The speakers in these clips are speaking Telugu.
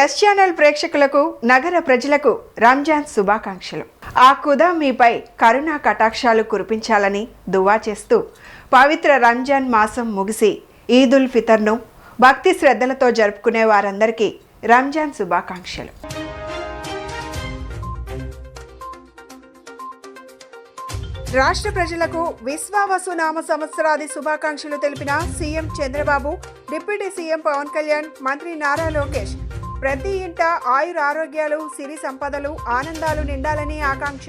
ఎస్ ఛానల్ ప్రేక్షకులకు నగర ప్రజలకు రంజాన్ శుభాకాంక్షలు. ఆ ఖుదా మీపై కరుణా కటాక్షాలు కురిపించాలని దువా చేస్తూ పవిత్ర రంజాన్ మాసం ముగిసి ఈదుల్ ఫితర్ను భక్తి శ్రద్ధలతో జరుపుకునే వారందరికీ రంజాన్ శుభాకాంక్షలు. రాష్ట్ర ప్రజలకు విశ్వావసు నామ సంవత్సరాది శుభాకాంక్షలు తెలిపిన CM Chandrababu, deputy CM Pawan Kalyan, మంత్రి నారా లోకేష్. ప్రతి ఇంట ఆయుర ఆరోగ్యాలు, సిరి సంపదలు, ఆనందాలు నిండాలని ఆకాంక్ష.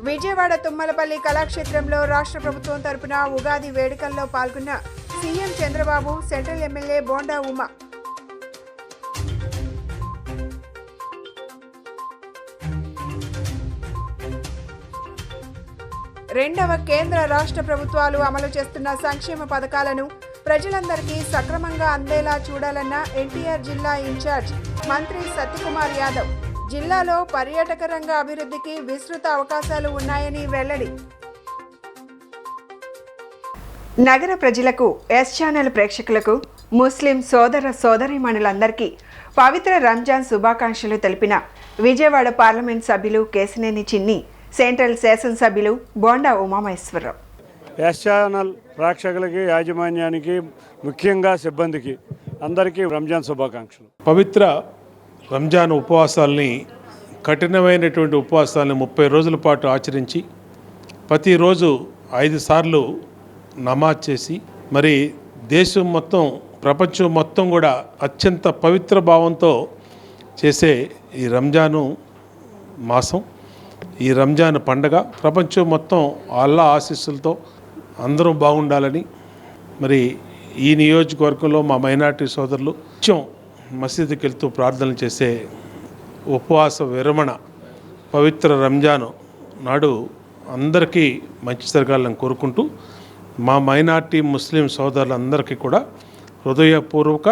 విజయవాడ తుమ్మలపల్లి కళాక్షేత్రంలో రాష్ట్ర ప్రభుత్వం తరపున ఉగాది వేడుకల్లో పాల్గొన్న CM Chandrababu, central MLA bonda Uma. రెండవ కేంద్ర రాష్ట్ర ప్రభుత్వాలు అమలు చేస్తున్న సంక్షేమ పథకాలను ప్రజలందరికీ సక్రమంగా అందేలా చూడాలన్న ఎన్టీఆర్ జిల్లా ఇన్ఛార్జ్ మంత్రి సత్యకుమార్ యాదవ్. జిల్లాలో పర్యాటక రంగ అభివృద్ధికి విస్తృత అవకాశాలు ఉన్నాయని వెల్లడి. నగర ప్రజలకు, ఎస్ ఛానల్ ప్రేక్షకులకు, ముస్లిం సోదర సోదరీమణులందరికీ పవిత్ర రంజాన్ శుభాకాంక్షలు తెలిపిన విజయవాడ పార్లమెంట్ సభ్యులు కేశినేని చిన్ని, సెంట్రల్ శాసనసభ్యులు బోండా ఉమామహేశ్వరరావు. ఎస్ ఛానల్ ప్రేక్షకులకి, యాజమాన్యానికి, ముఖ్యంగా సిబ్బందికి అందరికీ రంజాన్ శుభాకాంక్షలు. పవిత్ర రంజాన్ ఉపవాసాలని, కఠినమైనటువంటి ఉపవాసాలని 30 రోజుల పాటు ఆచరించి ప్రతిరోజు 5 సార్లు నమాజ్ చేసి, మరి దేశం మొత్తం, ప్రపంచం మొత్తం కూడా అత్యంత పవిత్ర భావంతో చేసే ఈ రంజాను మాసం, ఈ రంజాన్ పండగ ప్రపంచం మొత్తం అల్లా ఆశీస్సులతో అందరూ బాగుండాలని, మరి ఈ నియోజకవర్గంలో మా మైనార్టీ సోదరులు నిత్యం మసీదుకి వెళ్తూ ప్రార్థనలు చేసే ఉపవాస విరమణ పవిత్ర రంజాన్ నాడు అందరికీ మంచి జరగాలని కోరుకుంటూ మా మైనార్టీ ముస్లిం సోదరులందరికీ కూడా హృదయపూర్వక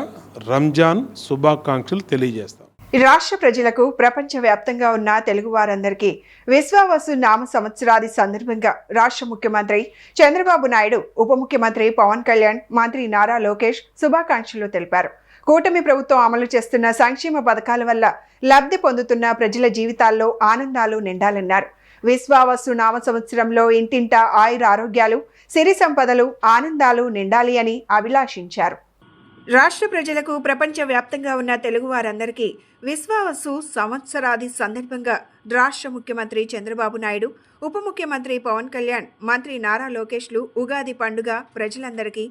రంజాన్ శుభాకాంక్షలు తెలియజేస్తాం. రాష్ట్ర ప్రజలకు, ప్రపంచ వ్యాప్తంగా ఉన్న తెలుగు వారందరికీ విశ్వావసు నామ సంవత్సరాది సందర్భంగా రాష్ట్ర ముఖ్యమంత్రి చంద్రబాబు నాయుడు, ఉప ముఖ్యమంత్రి పవన్ కళ్యాణ్, మంత్రి నారా లోకేష్ శుభాకాంక్షలు తెలిపారు. కూటమి ప్రభుత్వం అమలు చేస్తున్న సంక్షేమ పథకాల వల్ల లబ్ధి పొందుతున్న ప్రజల జీవితాల్లో ఆనందాలు నిండాలన్నారు. విశ్వావసు నామ సంవత్సరంలో ఇంటింట ఆయుర ఆరోగ్యాలు, సిరి సంపదలు, ఆనందాలు నిండాలి అని అభిలాషించారు. రాష్ట్ర ప్రజలకు, ప్రపంచ వ్యాప్తంగా ఉన్న తెలుగు వారందరికీ విశ్వావసు సంవత్సరాది సందర్భంగా రాష్ట్ర ముఖ్యమంత్రి చంద్రబాబు నాయుడు, ఉప ముఖ్యమంత్రి పవన్ కళ్యాణ్, మంత్రి నారా లోకేష్లు ఉగాది పండుగ ప్రజలందరికీ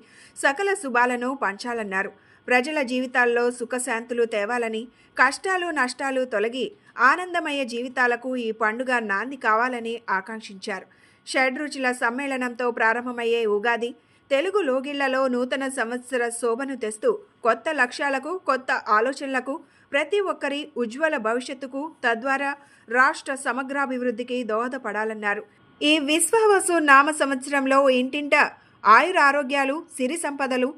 సకల శుభాలను పంచాలన్నారు. ప్రజల జీవితాల్లో సుఖశాంతులు తేవాలని, కష్టాలు నష్టాలు తొలగి ఆనందమయ జీవితాలకు ఈ పండుగ నాంది కావాలని ఆకాంక్షించారు. షడ్రుచుల సమ్మేళనంతో ప్రారంభమయ్యే ఉగాది తెలుగు లోగిళ్లలో నూతన సంవత్సర శోభను తెస్తూ కొత్త లక్ష్యాలకు, కొత్త ఆలోచనలకు, ప్రతి ఒక్కరి ఉజ్వల భవిష్యత్తుకు, తద్వారా రాష్ట్ర సమగ్రాభివృద్ధికి దోహదపడాలన్నారు. ఈ విశ్వావసు నామ సంవత్సరంలో ఇంటింట ఆయుర ఆరోగ్యాలు, సిరి సంపదలు,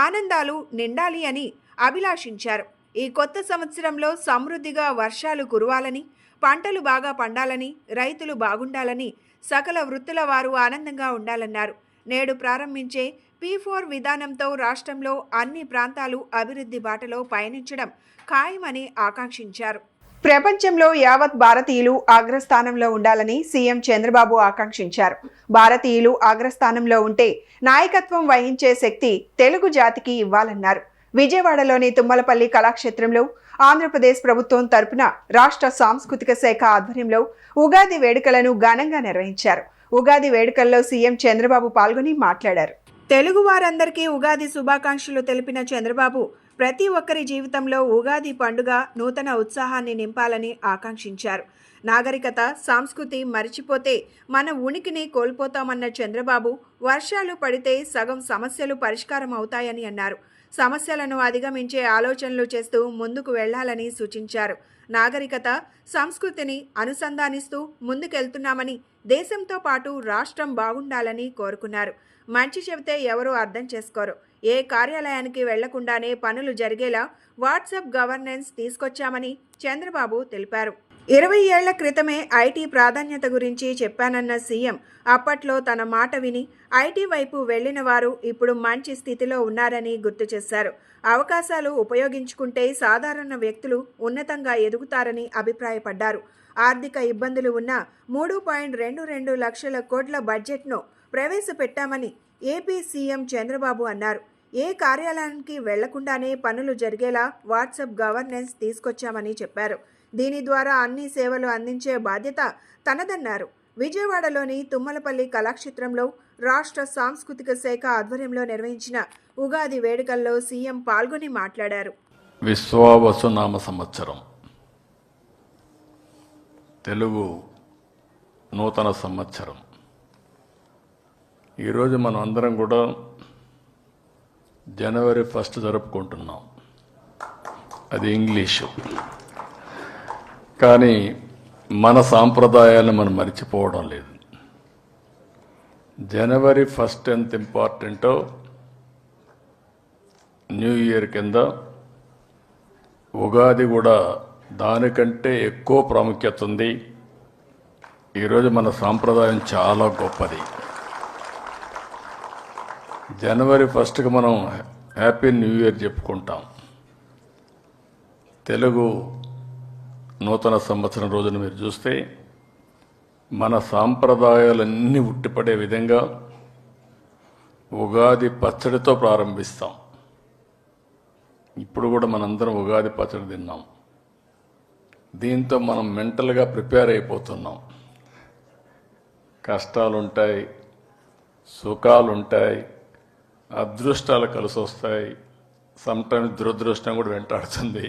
ఆనందాలు నిండాలి అని అభిలాషించారు. ఈ కొత్త సంవత్సరంలో సమృద్ధిగా వర్షాలు కురవాలని, పంటలు బాగా పండాలని, రైతులు బాగుండాలని, సకల వృత్తుల వారు ఆనందంగా ఉండాలన్నారు. నేడు ప్రారంభించే P4 విధానంతో రాష్ట్రంలో అన్ని ప్రాంతాలు అభివృద్ధి బాటలో పయనించడం ఖాయమని ఆకాంక్షించారు. ప్రపంచంలో యావత్ భారతీయులు అగ్రస్థానంలో ఉండాలని సీఎం చంద్రబాబు ఆకాంక్షించారు. భారతీయులు అగ్రస్థానంలో ఉంటే నాయకత్వం వహించే శక్తి తెలుగు జాతికి ఇవ్వాలన్నారు. విజయవాడలోని తుమ్మలపల్లి కళాక్షేత్రంలో ఆంధ్రప్రదేశ్ ప్రభుత్వం తరపున రాష్ట్ర సాంస్కృతిక శాఖ ఆధ్వర్యంలో ఉగాది వేడుకలను ఘనంగా నిర్వహించారు. ఉగాది వేడుకల్లో సీఎం చంద్రబాబు పాల్గొని మాట్లాడారు. తెలుగు వారందరికీ ఉగాది శుభాకాంక్షలు తెలిపిన చంద్రబాబు, ప్రతి ఒక్కరి జీవితంలో ఉగాది పండుగ నూతన ఉత్సాహాన్ని నింపాలని ఆకాంక్షించారు. నాగరికత, సంస్కృతి మరిచిపోతే మన ఉనికిని కోల్పోతామన్న చంద్రబాబు, వర్షాలు పడితే సగం సమస్యలు పరిష్కారం అవుతాయని అన్నారు. సమస్యలను అధిగమించే ఆలోచనలు చేస్తూ ముందుకు వెళ్లాలని సూచించారు. నాగరికత, సంస్కృతిని అనుసంధానిస్తూ ముందుకెళ్తున్నామని, దేశంతో పాటు రాష్ట్రం బాగుండాలని కోరుకున్నారు. మంచి చెబితే ఎవరూ అర్థం చేసుకోరు. ఏ కార్యాలయానికి వెళ్లకుండానే పనులు జరిగేలా వాట్సాప్ గవర్నెన్స్ తీసుకొచ్చామని చంద్రబాబు తెలిపారు. 20 ఏళ్ల క్రితమే ఐటీ ప్రాధాన్యత గురించి చెప్పానన్న సీఎం అప్పట్లో తన మాట విని ఐటీ వైపు వెళ్లిన వారు ఇప్పుడు మంచి స్థితిలో ఉన్నారని గుర్తు చేశారు. అవకాశాలు ఉపయోగించుకుంటే సాధారణ వ్యక్తులు ఉన్నతంగా ఎదుగుతారని అభిప్రాయపడ్డారు. ఆర్థిక ఇబ్బందులు ఉన్న 3.22 లక్షల కోట్ల బడ్జెట్ను ప్రవేశపెట్టామని ఏపీ సీఎం చంద్రబాబు అన్నారు. ఏ కార్యాలయానికి వెళ్లకుండానే పనులు జరిగేలా వాట్సాప్ గవర్నెన్స్ తీసుకొచ్చామని చెప్పారు. దీని ద్వారా అన్ని సేవలు అందించే బాధ్యత తనదన్నారు. విజయవాడలోని తుమ్మలపల్లి కళాక్షేత్రంలో రాష్ట్ర సాంస్కృతిక శాఖ ఆధ్వర్యంలో నిర్వహించిన ఉగాది వేడుకల్లో సీఎం పాల్గొని మాట్లాడారు. విశ్వావసునామ సంవత్సరం, తెలుగు నూతన సంవత్సరం. ఈరోజు మనం అందరం కూడా జనవరి 1 జరుపుకుంటున్నాం. అది ఇంగ్లీషు. కానీ మన సాంప్రదాయాలను మనం మర్చిపోవడం లేదు. జనవరి 1 ఎంత ఇంపార్టెంటో న్యూ ఇయర్ కింద ఉగాది కూడా దానికంటే ఎక్కువ ప్రాముఖ్యత ఉంది. ఈరోజు మన సాంప్రదాయం చాలా గొప్పది. జనవరి 1కి మనం హ్యాపీ న్యూ ఇయర్ చెప్పుకుంటాం. తెలుగు నూతన సంవత్సరం రోజున మీరు చూస్తే మన సాంప్రదాయాలన్నీ ఉట్టిపడే విధంగా ఉగాది పచ్చడితో ప్రారంభిస్తాం. ఇప్పుడు కూడా మనందరం ఉగాది పచ్చడి తిన్నాం. దీంతో మనం మెంటల్గా ప్రిపేర్ అయిపోతున్నాం. కష్టాలుంటాయి, సుఖాలుంటాయి, అదృష్టాలు కలిసి వస్తాయి, సమ్టైమ్స్ దురదృష్టం కూడా వెంటాడుతుంది.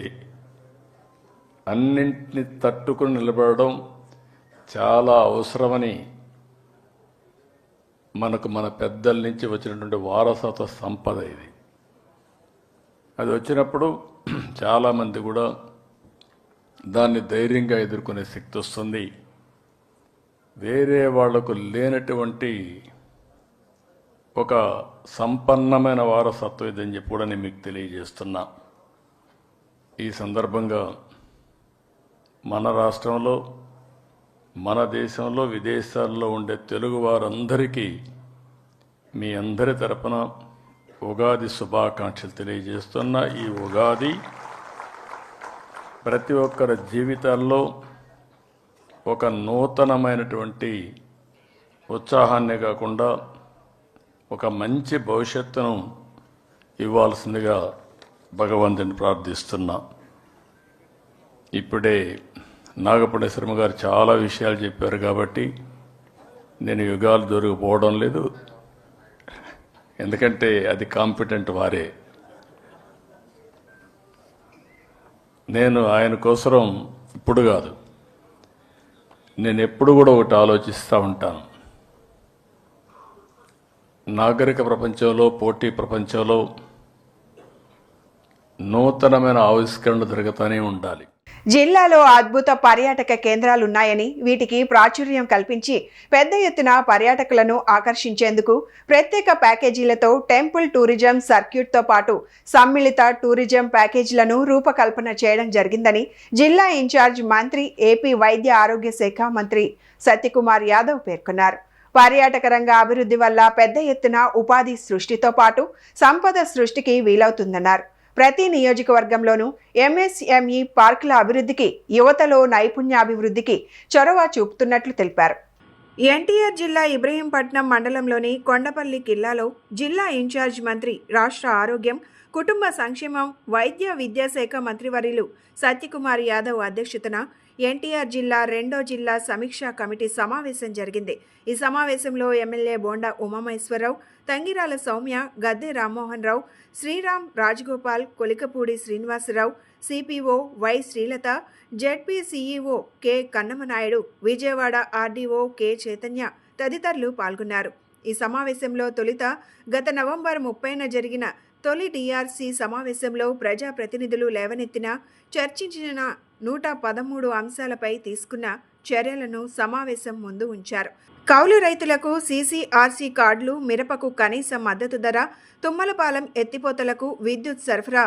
అన్నింటినీ తట్టుకుని నిలబడడం చాలా అవసరమని మనకు మన పెద్దల నుంచి వచ్చినటువంటి వారసత్వ సంపద ఇది. అది వచ్చినప్పుడు చాలామంది కూడా దాన్ని ధైర్యంగా ఎదుర్కొనే శక్తి వస్తుంది. వేరే వాళ్లకు లేనటువంటి ఒక సంపన్నమైన వారసత్వం ఇదని చెప్పి కూడా నేను మీకు తెలియజేస్తున్నా. ఈ సందర్భంగా మన రాష్ట్రంలో, మన దేశంలో, విదేశాల్లో ఉండే తెలుగు వారందరికీ మీ అందరి తరపున ఉగాది శుభాకాంక్షలు తెలియజేస్తున్నా. ఈ ఉగాది ప్రతి ఒక్కరి జీవితాల్లో ఒక నూతనమైనటువంటి ఉత్సాహాన్ని కాకుండా ఒక మంచి భవిష్యత్తును ఇవ్వాల్సిందిగా భగవంతుని ప్రార్థిస్తున్నా. ఇప్పుడే నాగపూడి శర్మ గారు చాలా విషయాలు చెప్పారు కాబట్టి నేను యుగాలు దొరికిపోవడం లేదు. ఎందుకంటే అది కాంపిటెంట్ వారే. నేను ఆయన కోసం ఇప్పుడు కాదు, నేను ఎప్పుడు కూడా ఒకటి ఆలోచిస్తూ ఉంటాను. నాగరిక ప్రపంచంలో, పోటీ ప్రపంచంలో నూతనమైన ఆవిష్కరణలు జరుగుతూనే ఉండాలి. జిల్లాలో అద్భుత పర్యాటక కేంద్రాలున్నాయని, వీటికి ప్రాచుర్యం కల్పించి పెద్ద ఎత్తున పర్యాటకులను ఆకర్షించేందుకు ప్రత్యేక ప్యాకేజీలతో టెంపుల్ టూరిజం సర్క్యూట్తో పాటు సమ్మిళిత టూరిజం ప్యాకేజీలను రూపకల్పన చేయడం జరిగిందని జిల్లా ఇన్ఛార్జ్ మంత్రి, ఏపీ వైద్య ఆరోగ్య శాఖ మంత్రి సత్యకుమార్ యాదవ్ పేర్కొన్నారు. పర్యాటక రంగ అభివృద్ధి వల్ల పెద్ద ఎత్తున ఉపాధి సృష్టితో పాటు సంపద సృష్టికి వీలవుతుందన్నారు. ప్రతి నియోజకవర్గంలోనూ ఎంఎస్ఎంఈ పార్కుల అభివృద్ధికి, యువతలో నైపుణ్యాభివృద్ధికి చొరవ చూపుతున్నట్లు తెలిపారు. ఎన్టీఆర్ జిల్లా ఇబ్రహీంపట్నం మండలంలోని కొండపల్లి కిల్లాలో జిల్లా ఇన్ఛార్జ్ మంత్రి, రాష్ట్ర ఆరోగ్యం, కుటుంబ సంక్షేమం, వైద్య విద్యాశాఖ మంత్రివర్యులు సత్యకుమార్ యాదవ్ అధ్యక్షతన ఎన్టీఆర్ జిల్లా 2వ జిల్లా సమీక్షా కమిటీ సమావేశం జరిగింది. ఈ సమావేశంలో MLA Bonda Umamaheswararao, Thangirala Sowmya, Gadde Rammohan Rao, Sriram, Rajagopal, Kolikapudi Srinivasarao, CPO Y Srilatha, ZP CEO K Kannamanaidu, Vijayawada RDO K Chaitanya తదితరులు పాల్గొన్నారు. ఈ సమావేశంలో తొలుత గత నవంబర్ 30న జరిగిన తొలి డిఆర్సీ సమావేశంలో ప్రజాప్రతినిధులు లేవనెత్తిన, చర్చించిన 113 అంశాలపై తీసుకున్న చర్యలను సమావేశం ముందు ఉంచారు. కౌలు రైతులకు సీసీఆర్సీ కార్డులు, మిరపకు కనీస మద్దతు ధర, తుమ్మలపాలెం ఎత్తిపోతలకు విద్యుత్ సరఫరా,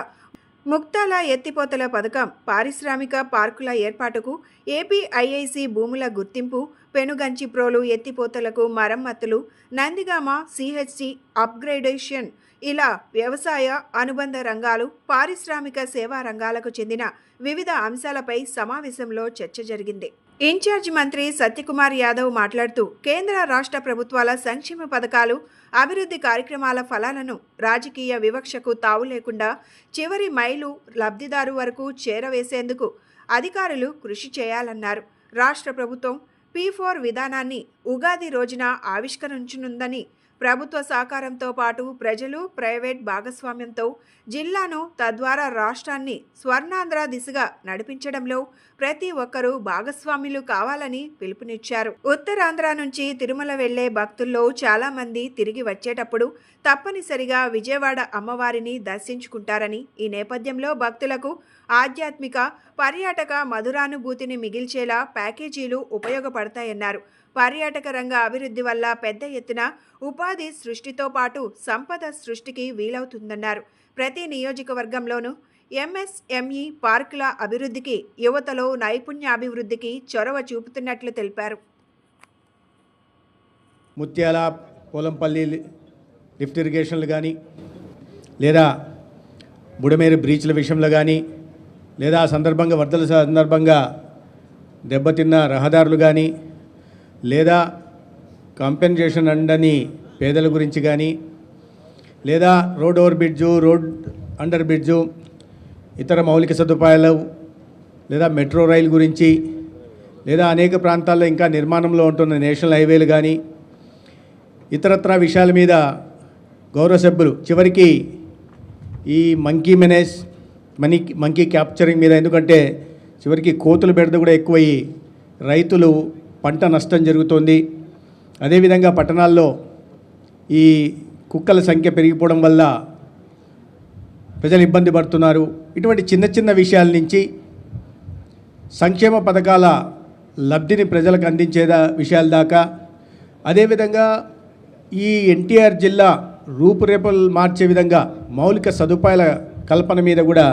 ముక్తాల ఎత్తిపోతల పథకం, పారిశ్రామిక పార్కుల ఏర్పాటుకు ఏపీఐఐసి భూముల గుర్తింపు, పెనుగంచిప్రోలు ఎత్తిపోతలకు మరమ్మతులు, నందిగామ సిహెచ్సి అప్గ్రేడేషన్ ఇలా వ్యవసాయ అనుబంధ రంగాలు, పారిశ్రామిక సేవా రంగాలకు చెందిన వివిధ అంశాలపై సమావేశంలో చర్చ జరిగింది. ఇన్ఛార్జ్ మంత్రి సత్యకుమార్ యాదవ్ మాట్లాడుతూ కేంద్ర రాష్ట్ర ప్రభుత్వాల సంక్షేమ పథకాలు, అభివృద్ధి కార్యక్రమాల ఫలాలను రాజకీయ వివక్షకు తావు లేకుండా చివరి మైలు లబ్ధిదారు వరకు చేరవేసేందుకు అధికారులు కృషి చేయాలన్నారు. రాష్ట్ర ప్రభుత్వం P4 విధానాన్ని ఉగాది రోజున ఆవిష్కరించనుందని, ప్రభుత్వ సహకారంతో పాటు ప్రజలు, ప్రైవేట్ భాగస్వామ్యంతో జిల్లాను తద్వారా రాష్ట్రాన్ని స్వర్ణాంధ్ర దిశగా నడిపించడంలో ప్రతి ఒక్కరూ భాగస్వాములు కావాలని పిలుపునిచ్చారు. ఉత్తరాంధ్ర నుంచి తిరుమల వెళ్లే భక్తుల్లో చాలా మంది తిరిగి వచ్చేటప్పుడు తప్పనిసరిగా విజయవాడ అమ్మవారిని దర్శించుకుంటారని, ఈ నేపథ్యంలో భక్తులకు ఆధ్యాత్మిక, పర్యాటక మధురానుభూతిని మిగిల్చేలా ప్యాకేజీలు ఉపయోగపడతాయన్నారు. పర్యాటక రంగ అభివృద్ధి వల్ల పెద్ద ఎత్తున ఉపాధి సృష్టితో పాటు సంపద సృష్టికి వీలవుతుందన్నారు. ప్రతి నియోజకవర్గంలోనూ ఎంఎస్ఎంఈ పార్కుల అభివృద్ధికి, యువతలో నైపుణ్యాభివృద్ధికి చొరవ చూపుతున్నట్లు తెలిపారు. ముత్యాల, పోలంపల్లి లిఫ్ట్ ఇరిగేషన్లు కానీ, లేదా బుడమేరు బ్రీచ్ల విషయంలో కానీ, లేదా సందర్భంగా వరదల సందర్భంగా దెబ్బతిన్న రహదారులు కానీ, లేదా కాంపెన్సేషన్ అండని పేదల గురించి కానీ, లేదా road over bridge, road under bridge, ఇతర మౌలిక సదుపాయాలు, లేదా మెట్రో రైలు గురించి, లేదా అనేక ప్రాంతాల్లో ఇంకా నిర్మాణంలో ఉంటున్న నేషనల్ హైవేలు కానీ, ఇతరత్ర విషయాల మీద గౌరవ సభ్యులు చివరికి ఈ మంకీ క్యాప్చరింగ్ మీద, ఎందుకంటే చివరికి కోతుల బెడద కూడా ఎక్కువయ్యి రైతులు పంట నష్టం జరుగుతోంది. అదేవిధంగా పట్టణాల్లో ఈ కుక్కల సంఖ్య పెరిగిపోవడం వల్ల ప్రజలు ఇబ్బంది పడుతున్నారు. ఇటువంటి చిన్న చిన్న విషయాల నుంచి సంక్షేమ పథకాల లబ్ధిని ప్రజలకు అందించే విషయాల దాకా, అదేవిధంగా ఈ ఎన్టీఆర్ జిల్లా రూపురేఖలు మార్చే విధంగా మౌలిక సదుపాయాల కల్పన మీద కూడా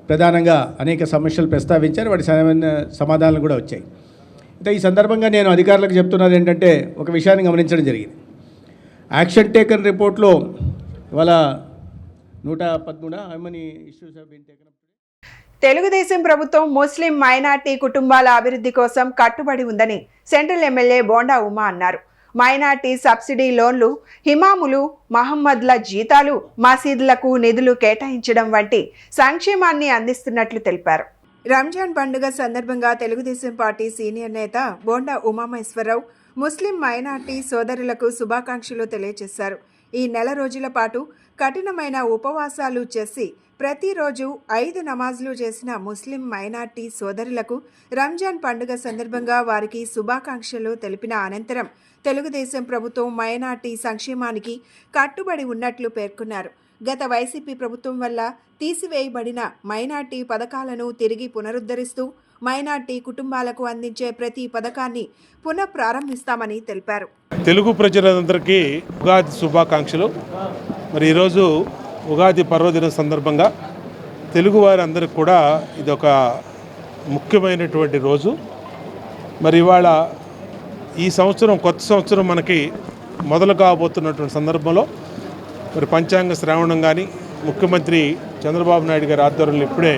ప్రధానంగా అనేక సమస్యలు ప్రస్తావించారు. వాటి సమాధానాలు కూడా వచ్చాయి. అయితే ఈ సందర్భంగా నేను అధికారులకు చెప్తున్నది ఏంటంటే, ఒక విషయాన్ని గమనించడం జరిగింది. యాక్షన్ టేకన్ రిపోర్ట్లో ఇవాళ 113 how many issues have been taken up. Telugudesam ప్రభుత్వం ముస్లిం మైనార్టీ కుటుంబాల అభివృద్ధి కోసం కట్టుబడి ఉందని సెంట్రల్ ఎమ్మెల్యే బోండా ఉమా అన్నారు. మైనార్టీ సబ్సిడీ లోన్లు, హిమాములు, మహమ్మద్ల జీతాలు, మసీదులకు నిధులు కేటాయించడం వంటి సంక్షేమాన్ని అందిస్తున్నట్లు తెలిపారు. రంజాన్ పండుగ సందర్భంగా తెలుగుదేశం పార్టీ సీనియర్ నేత బోండా ఉమామహేశ్వరరావు ముస్లిం మైనార్టీ సోదరులకు శుభాకాంక్షలు తెలియజేశారు. ఈ నెల రోజుల పాటు కఠినమైన ఉపవాసాలు చేసి ప్రతిరోజు 5 నమాజులు చేసిన ముస్లిం మైనార్టీ సోదరులకు రంజాన్ పండుగ సందర్భంగా వారికి శుభాకాంక్షలు తెలిపిన అనంతరం తెలుగుదేశం ప్రభుత్వం మైనార్టీ సంక్షేమానికి కట్టుబడి ఉన్నట్లు పేర్కొన్నారు. గత వైసీపీ ప్రభుత్వం వల్ల తీసివేయబడిన మైనార్టీ పథకాలను తిరిగి పునరుద్ధరిస్తూ మైనార్టీ కుటుంబాలకు అందించే ప్రతి పథకాన్ని పునఃప్రారంభిస్తామని తెలిపారు. తెలుగు ప్రజలందరికీ ఉగాది శుభాకాంక్షలు. మరి ఈరోజు ఉగాది పర్వదినం సందర్భంగా తెలుగు వారందరికీ కూడా ఇదొక ముఖ్యమైనటువంటి రోజు. మరి ఇవాళ ఈ సంవత్సరం, కొత్త సంవత్సరం మనకి మొదలు కాబోతున్నటువంటి సందర్భంలో మరి పంచాంగ శ్రావణం కానీ, ముఖ్యమంత్రి చంద్రబాబు నాయుడు గారి ఆధ్వర్యంలో ఇప్పుడే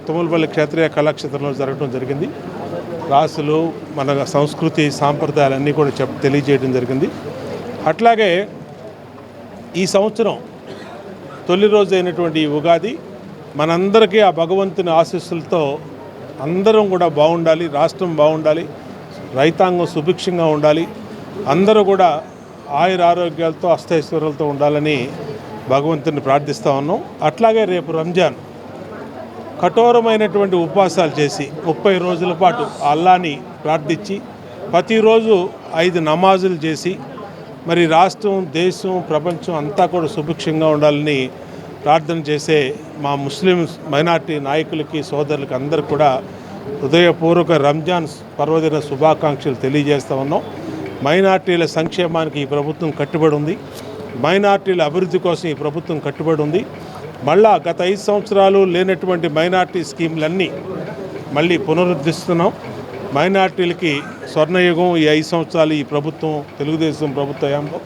తుమ్మలపల్లి క్షేత్రీయ కళాక్షేత్రంలో జరగడం జరిగింది. రాసులు, మన సంస్కృతి సాంప్రదాయాలన్నీ కూడా తెలియజేయడం జరిగింది. అట్లాగే ఈ సంవత్సరం తొలి రోజు అయినటువంటి ఉగాది మనందరికీ ఆ భగవంతుని ఆశీస్సులతో అందరం కూడా బాగుండాలి, రాష్ట్రం బాగుండాలి, రైతాంగం సుభిక్షంగా ఉండాలి, అందరూ కూడా ఆయుర ఆరోగ్యాలతో అష్టైశ్వర్యాలతో ఉండాలని భగవంతుని ప్రార్థిస్తూ ఉన్నాం. అట్లాగే రేపు రంజాన్ కఠోరమైనటువంటి ఉపవాసాలు చేసి 30 రోజుల పాటు అల్లాని ప్రార్థించి ప్రతిరోజు 5 నమాజులు చేసి మరి రాష్ట్రం, దేశం, ప్రపంచం అంతా కూడా సుభిక్షంగా ఉండాలని ప్రార్థన చేసే మా ముస్లిం మైనార్టీ నాయకులకి, సోదరులకి అందరూ కూడా హృదయపూర్వక రంజాన్ పర్వదిన శుభాకాంక్షలు తెలియజేస్తూ ఉన్నాం. మైనార్టీల సంక్షేమానికి ఈ ప్రభుత్వం కట్టుబడి ఉంది. మైనార్టీల అభివృద్ధి కోసం ఈ ప్రభుత్వం కట్టుబడి ఉంది. మళ్ళా గత 5 సంవత్సరాలు లేనటువంటి మైనార్టీ స్కీమ్లన్నీ మళ్ళీ పునరుద్ధరిస్తున్నాం. మైనార్టీలకి స్వర్ణయుగం ఈ 5 సంవత్సరాలు ఈ ప్రభుత్వం, తెలుగుదేశం ప్రభుత్వ హయాంలో.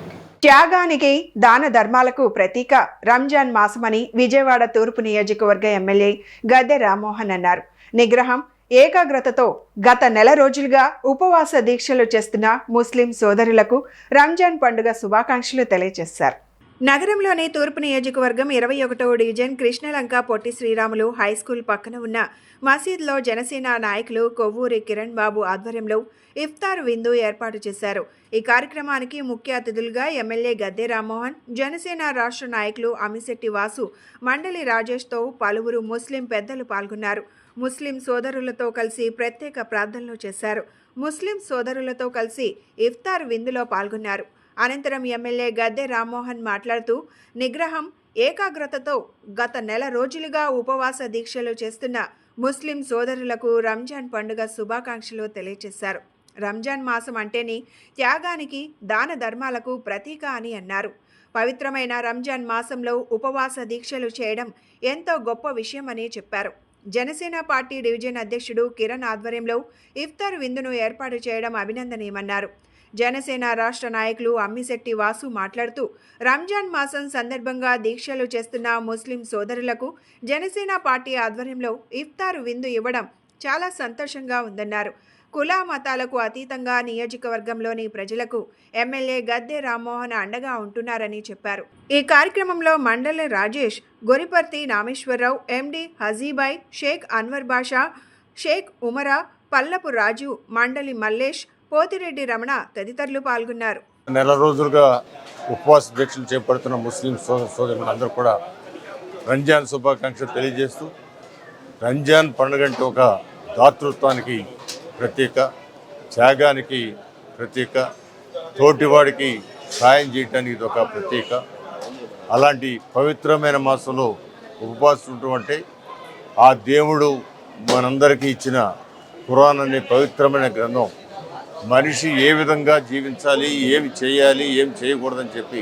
త్యాగానికి దాన ధర్మాలకు ప్రతీక రంజాన్ మాసమని విజయవాడ తూర్పు నియోజకవర్గ ఎమ్మెల్యే గద్దె రామ్మోహన్ అన్నారు. నిగ్రహం, ఏకాగ్రతతో గత నెల రోజులుగా ఉపవాస దీక్షలు చేస్తున్న ముస్లిం సోదరులకు రంజాన్ పండుగ శుభాకాంక్షలు తెలియజేశారు. నగరంలోని తూర్పు నియోజకవర్గం 21వ డివిజన్ కృష్ణలంక పొట్టి శ్రీరాములు హైస్కూల్ పక్కన ఉన్న మసీద్లో జనసేన నాయకులు కొవ్వూరి కిరణ్ బాబు ఆధ్వర్యంలో ఇఫ్తార్ విందు ఏర్పాటు చేశారు. ఈ కార్యక్రమానికి ముఖ్య అతిథులుగా ఎమ్మెల్యే గద్దె రామ్మోహన్, జనసేన రాష్ట్ర నాయకులు అమిశెట్టి వాసు, మండలి రాజేష్తో పలువురు ముస్లిం పెద్దలు పాల్గొన్నారు. ముస్లిం సోదరులతో కలిసి ప్రత్యేక ప్రార్థనలు చేశారు. ముస్లిం సోదరులతో కలిసి ఇఫ్తార్ విందులో పాల్గొన్నారు. అనంతరం ఎమ్మెల్యే గద్దె రామ్మోహన్ మాట్లాడుతూ నిగ్రహం, ఏకాగ్రతతో గత నెల రోజులుగా ఉపవాస దీక్షలు చేస్తున్న ముస్లిం సోదరులకు రంజాన్ పండుగ శుభాకాంక్షలు తెలియజేశారు. రంజాన్ మాసం అంటేనే త్యాగానికి, దాన ధర్మాలకు ప్రతీక అని అన్నారు. పవిత్రమైన రంజాన్ మాసంలో ఉపవాస దీక్షలు చేయడం ఎంతో గొప్ప విషయమని చెప్పారు. జనసేన పార్టీ డివిజన్ అధ్యక్షుడు కిరణ్ ఆధ్వర్యంలో ఇఫ్తార్ విందును ఏర్పాటు చేయడం అభినందనీయమన్నారు. జనసేన రాష్ట్ర నాయకులు అమ్మిశెట్టి వాసు మాట్లాడుతూ రంజాన్ మాసం సందర్భంగా దీక్షలు చేస్తున్న ముస్లిం సోదరులకు జనసేన పార్టీ ఆధ్వర్యంలో ఇఫ్తారు విందు ఇవ్వడం చాలా సంతోషంగా ఉందన్నారు. కుల మతాలకు అతీతంగా నియోజకవర్గంలోని ప్రజలకు ఎమ్మెల్యే గద్దె రామ్మోహన్ అండగా ఉంటున్నారని చెప్పారు. ఈ కార్యక్రమంలో మండలి రాజేష్, గొరిపర్తి నామేశ్వరరావు, ఎండి హజీబాయ్, షేక్ అన్వర్ బాషా, షేక్ ఉమరా, పల్లపు రాజు, మండలి మల్లేష్, పోతిరెడ్డి రమణ తదితరులు పాల్గొన్నారు. నెల రోజులుగా ఉపవాస దీక్షలు చేపడుతున్న ముస్లిం సోదరులందరూ కూడా రంజాన్ శుభాకాంక్షలు తెలియజేస్తూ, రంజాన్ పండుగ అంటే ఒక దాతృత్వానికి ప్రతీక, త్యాగానికి ప్రతీక, తోటివాడికి సాయం చేయడానికి ఇది ఒక ప్రతీక. అలాంటి పవిత్రమైన మాసంలో ఉపవాసం ఉండటం అంటే ఆ దేవుడు మనందరికీ ఇచ్చిన ఖురాన్ అనే పవిత్రమైన గ్రంథం మనిషి ఏ విధంగా జీవించాలి, ఏమి చేయాలి, ఏమి చేయకూడదని చెప్పి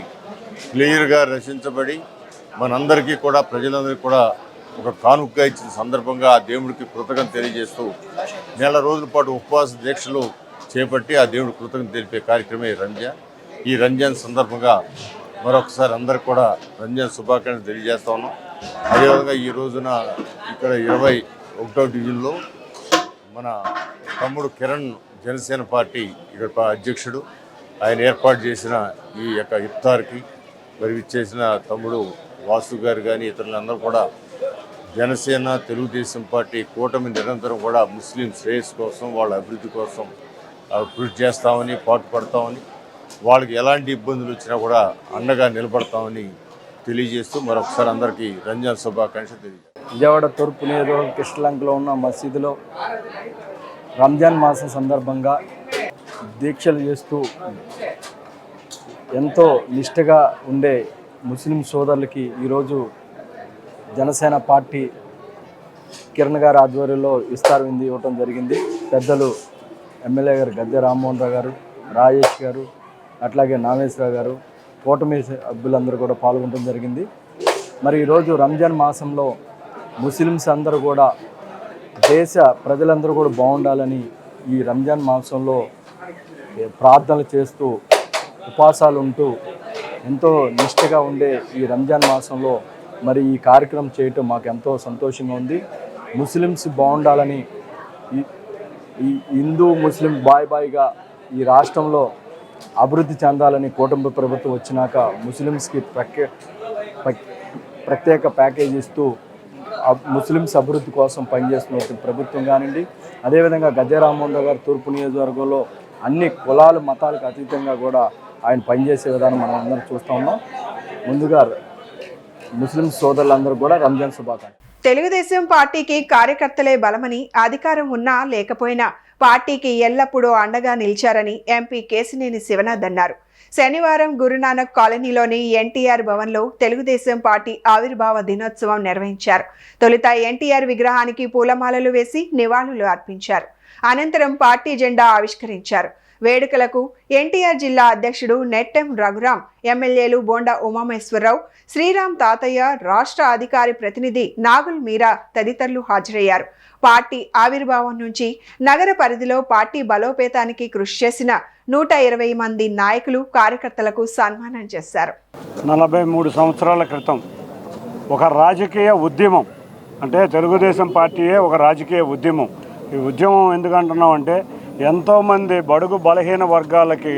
క్లియర్గా రచించబడి మనందరికీ కూడా, ప్రజలందరికీ కూడా ఒక కానుకగా ఇచ్చిన సందర్భంగా ఆ దేవుడికి కృతజ్ఞత తెలియజేస్తూ నెల రోజుల పాటు ఉపవాస దీక్షలు చేపట్టి ఆ దేవుడి కృతజ్ఞత తెలిపే కార్యక్రమే రంజాన్. ఈ రంజాన్ సందర్భంగా మరొకసారి అందరికి కూడా రంజాన్ శుభాకాంక్షలు తెలియజేస్తా ఉన్నాం. అదేవిధంగా ఈ రోజున ఇక్కడ 21వ డివిజన్లో మన తమ్ముడు కిరణ్, జనసేన పార్టీ ఇక్కడ అధ్యక్షుడు, ఆయన ఏర్పాటు చేసిన ఈ యొక్క ఇఫ్తార్కి మరి ఇచ్చేసిన తమ్ముడు వాసు గారు కానీ ఇతరులందరూ కూడా జనసేన, తెలుగుదేశం పార్టీ కూటమి నిరంతరం కూడా ముస్లిం శ్రేయస్సు కోసం, వాళ్ళ అభివృద్ధి కోసం కృషి చేస్తామని, పాటుపడతామని, వాళ్ళకి ఎలాంటి ఇబ్బందులు వచ్చినా కూడా అండగా నిలబడతామని తెలియజేస్తూ మరొకసారి అందరికీ రంజాన్ శుభాకాంక్షలు తెలియజేస్తాం. విజయవాడ తూర్పు నియోజకవర్గం కృష్ణలంకలో ఉన్న మసీదులో రంజాన్ మాసం సందర్భంగా దీక్షలు చేస్తూ ఎంతో నిష్ఠగా ఉండే ముస్లిం సోదరులకి ఈరోజు జనసేన పార్టీ కిరణ్ గారి ఆధ్వర్యంలో ఇఫ్తార్ విందు ఇవ్వటం జరిగింది. పెద్దలు ఎమ్మెల్యే గారు గద్దె రామ్మోహన్ రావు గారు, రాజేష్ గారు, అట్లాగే నాగేశ్వరరావు గారు, కూటమి సభ్యులందరూ కూడా పాల్గొనడం జరిగింది. మరి ఈరోజు రంజాన్ మాసంలో ముస్లిమ్స్ అందరూ కూడా, దేశ ప్రజలందరూ కూడా బాగుండాలని ఈ రంజాన్ మాసంలో ప్రార్థనలు చేస్తూ, ఉపవాసాలు ఉంటూ ఎంతో నిష్ఠగా ఉండే ఈ రంజాన్ మాసంలో మరి ఈ కార్యక్రమం చేయటం మాకు ఎంతో సంతోషంగా ఉంది. ముస్లిమ్స్ బాగుండాలని, ఈ హిందూ ముస్లిం బాయ్గా ఈ రాష్ట్రంలో అభివృద్ధి చెందాలని కూటమి ప్రభుత్వం వచ్చినాక ముస్లిమ్స్కి ప్రత్యేక ప్యాకేజ్ ఇస్తూ ముస్లిమ్స్ అభివృద్ధి కోసం పనిచేస్తున్న ప్రభుత్వం కానివ్వండి, అదేవిధంగా గద్దె రామ్మోహన్ రావు గారు తూర్పు నియోజకవర్గంలో అన్ని కులాలు మతాలకు అతీతంగా కూడా ఆయన పనిచేసే విధానం మనం అందరం చూస్తూ ఉన్నాం. ముందుగా ముస్లిం సోదరులందరూ కూడా రంజాన్ శుభాకాంక్షలు. తెలుగుదేశం పార్టీకి కార్యకర్తలే బలమని, అధికారం ఉన్నా లేకపోయినా పార్టీకి ఎల్లప్పుడూ అండగా నిలిచారని ఎంపీ కేశినేని శివనాథ్ అన్నారు. శనివారం గురునానక్ కాలనీలోని ఎన్టీఆర్ భవన్లో తెలుగుదేశం పార్టీ ఆవిర్భావ దినోత్సవం నిర్వహించారు. తొలుత ఎన్టీఆర్ విగ్రహానికి పూలమాలలు వేసి నివాళులు అర్పించారు. అనంతరం పార్టీ జెండా ఆవిష్కరించారు. వేడుకలకు ఎన్టీఆర్ జిల్లా అధ్యక్షుడు నెట్టెం రఘురాం, ఎమ్మెల్యేలు బోండా ఉమామేశ్వరరావు, శ్రీరామ్ తాతయ్య, రాష్ట్ర అధికారి ప్రతినిధి నాగుల్ మీరా తదితరులు హాజరయ్యారు. పార్టీ ఆవిర్భావం నుంచి నగర పరిధిలో పార్టీ బలోపేతానికి కృషి చేసిన 120 మంది నాయకులు, కార్యకర్తలకు సన్మానం చేశారు. 43 సంవత్సరాల క్రితం ఒక రాజకీయ ఉద్యమం, అంటే తెలుగుదేశం పార్టీయే ఒక రాజకీయ ఉద్యమం. ఈ ఉద్యమం ఎందుకంటున్నాం అంటే ఎంతోమంది బడుగు బలహీన వర్గాలకి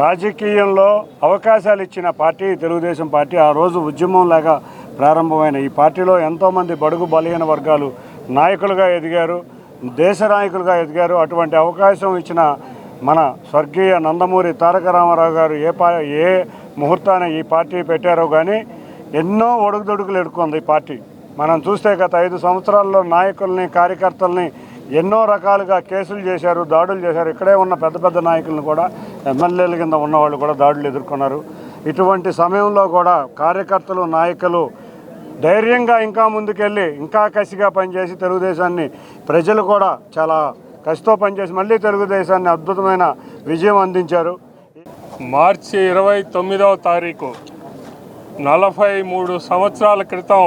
రాజకీయంలో అవకాశాలు ఇచ్చిన పార్టీ తెలుగుదేశం పార్టీ. ఆ రోజు ఉద్యమం లాగా ప్రారంభమైన ఈ పార్టీలో ఎంతోమంది బడుగు బలహీన వర్గాలు నాయకులుగా ఎదిగారు, దేశ నాయకులుగా ఎదిగారు. అటువంటి అవకాశం ఇచ్చిన మన స్వర్గీయ నందమూరి తారక రామారావు గారు ఏ ముహూర్తాన ఈ పార్టీ పెట్టారో కానీ ఎన్నో ఒడుగుదొడుకులు ఎదుర్కొంది ఈ పార్టీ. మనం చూస్తే గత 5 సంవత్సరాల్లో నాయకుల్ని, కార్యకర్తల్ని ఎన్నో రకాలుగా కేసులు చేశారు, దాడులు చేశారు. ఇక్కడే ఉన్న పెద్ద పెద్ద నాయకులను కూడా, ఎమ్మెల్యేల కింద ఉన్నవాళ్ళు కూడా దాడులు ఎదుర్కొన్నారు. ఇటువంటి సమయంలో కూడా కార్యకర్తలు, నాయకులు ధైర్యంగా ఇంకా ముందుకెళ్ళి ఇంకా కసిగా పనిచేసి తెలుగుదేశాన్ని, ప్రజలు కూడా చాలా కసితో పనిచేసి మళ్ళీ తెలుగుదేశాన్ని అద్భుతమైన విజయం అందించారు. మార్చి 29వ తారీఖు 43 సంవత్సరాల క్రితం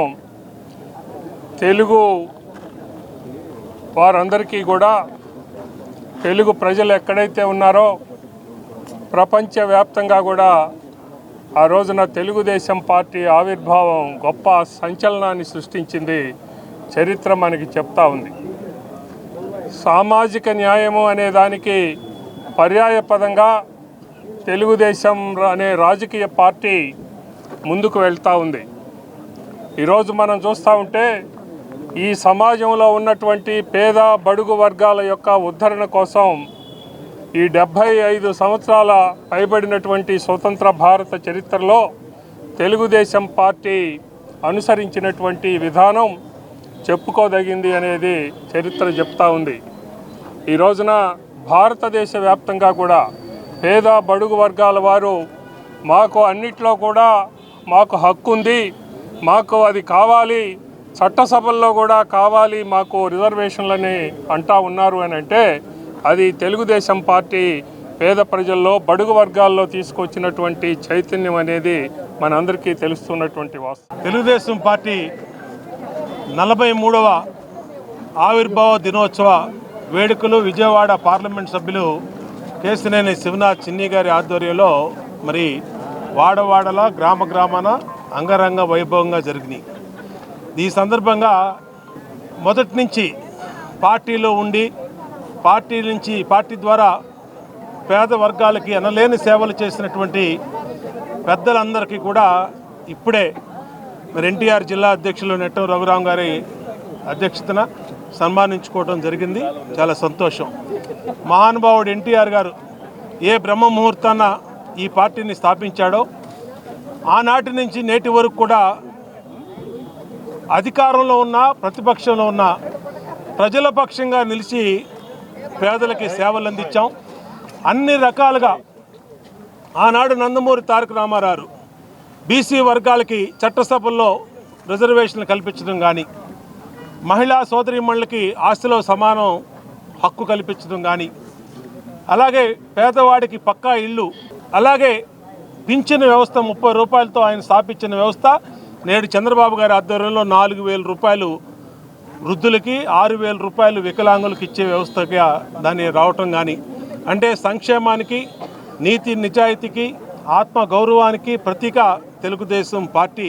తెలుగు వారందరికీ కూడా, తెలుగు ప్రజలు ఎక్కడైతే ఉన్నారో ప్రపంచవ్యాప్తంగా కూడా ఆ రోజున తెలుగుదేశం పార్టీ ఆవిర్భావం గొప్ప సంచలనాన్ని సృష్టించింది. చరిత్ర మనకి చెప్తా ఉంది. సామాజిక న్యాయము అనే దానికి పర్యాయపదంగా తెలుగుదేశం అనే రాజకీయ పార్టీ ముందుకు వెళ్తూ ఉంది. ఈరోజు మనం చూస్తూ ఉంటే ఈ సమాజంలో ఉన్నటువంటి పేద బడుగు వర్గాల యొక్క ఉద్ధరణ కోసం ఈ 75 సంవత్సరాల పైబడినటువంటి స్వతంత్ర భారత చరిత్రలో తెలుగుదేశం పార్టీ అనుసరించినటువంటి విధానం చెప్పుకోదగింది అనేది చరిత్ర చెప్తా ఉంది. ఈ రోజున భారతదేశ వ్యాప్తంగా కూడా పేద బడుగు వర్గాల వారు మాకు అన్నిట్లో కూడా మాకు హక్కు ఉంది, మాకు అది కావాలి, చట్టసభల్లో కూడా కావాలి, మాకు రిజర్వేషన్లని అంటా ఉన్నారు అని అంటే అది తెలుగుదేశం పార్టీ పేద ప్రజల్లో, బడుగు వర్గాల్లో తీసుకొచ్చినటువంటి చైతన్యం అనేది మనందరికీ తెలుస్తున్నటువంటి వాస్తవం. తెలుగుదేశం పార్టీ 43వ ఆవిర్భావ దినోత్సవ వేడుకలు విజయవాడ పార్లమెంట్ సభ్యులు కేశినేని శివనాథ్ చిన్ని గారి ఆధ్వర్యంలో మరి వాడవాడల, గ్రామ గ్రామాన అంగరంగ వైభవంగా జరిగినాయి. ఈ సందర్భంగా మొదటి నుంచి పార్టీలో ఉండి పార్టీ ద్వారా పేద వర్గాలకి ఎనలేని సేవలు చేసినటువంటి పెద్దలందరికీ కూడా ఇప్పుడే మరి ఎన్టీఆర్ జిల్లా అధ్యక్షులు నెట్టెం రఘురాం గారి అధ్యక్షతన సన్మానించుకోవడం జరిగింది. చాలా సంతోషం. మహానుభావుడు ఎన్టీఆర్ గారు ఏ బ్రహ్మ ముహూర్తాన ఈ పార్టీని స్థాపించాడో ఆనాటి నుంచి నేటి వరకు కూడా అధికారంలో ఉన్న, ప్రతిపక్షంలో ఉన్న ప్రజల పక్షంగా నిలిచి పేదలకి సేవలు అందించాం. అన్ని రకాలుగా ఆనాడు నందమూరి తారక రామారావు బీసీ వర్గాలకి చట్టసభల్లో రిజర్వేషన్లు కల్పించడం కానీ, మహిళా సోదరీమణులకి ఆస్తిలో సమానం హక్కు కల్పించడం కానీ, అలాగే పేదవాడికి పక్కా ఇల్లు, అలాగే పింఛను వ్యవస్థ 30 రూపాయలతో ఆయన స్థాపించిన వ్యవస్థ నేడు చంద్రబాబు గారి ఆధ్వర్యంలో 4,000 రూపాయలు వృద్ధులకి, 6,000 రూపాయలు వికలాంగులకు ఇచ్చే వ్యవస్థగా దాన్ని రావటం కానీ, అంటే సంక్షేమానికి, నీతి నిజాయితీకి, ఆత్మ గౌరవానికి ప్రతీక తెలుగుదేశం పార్టీ.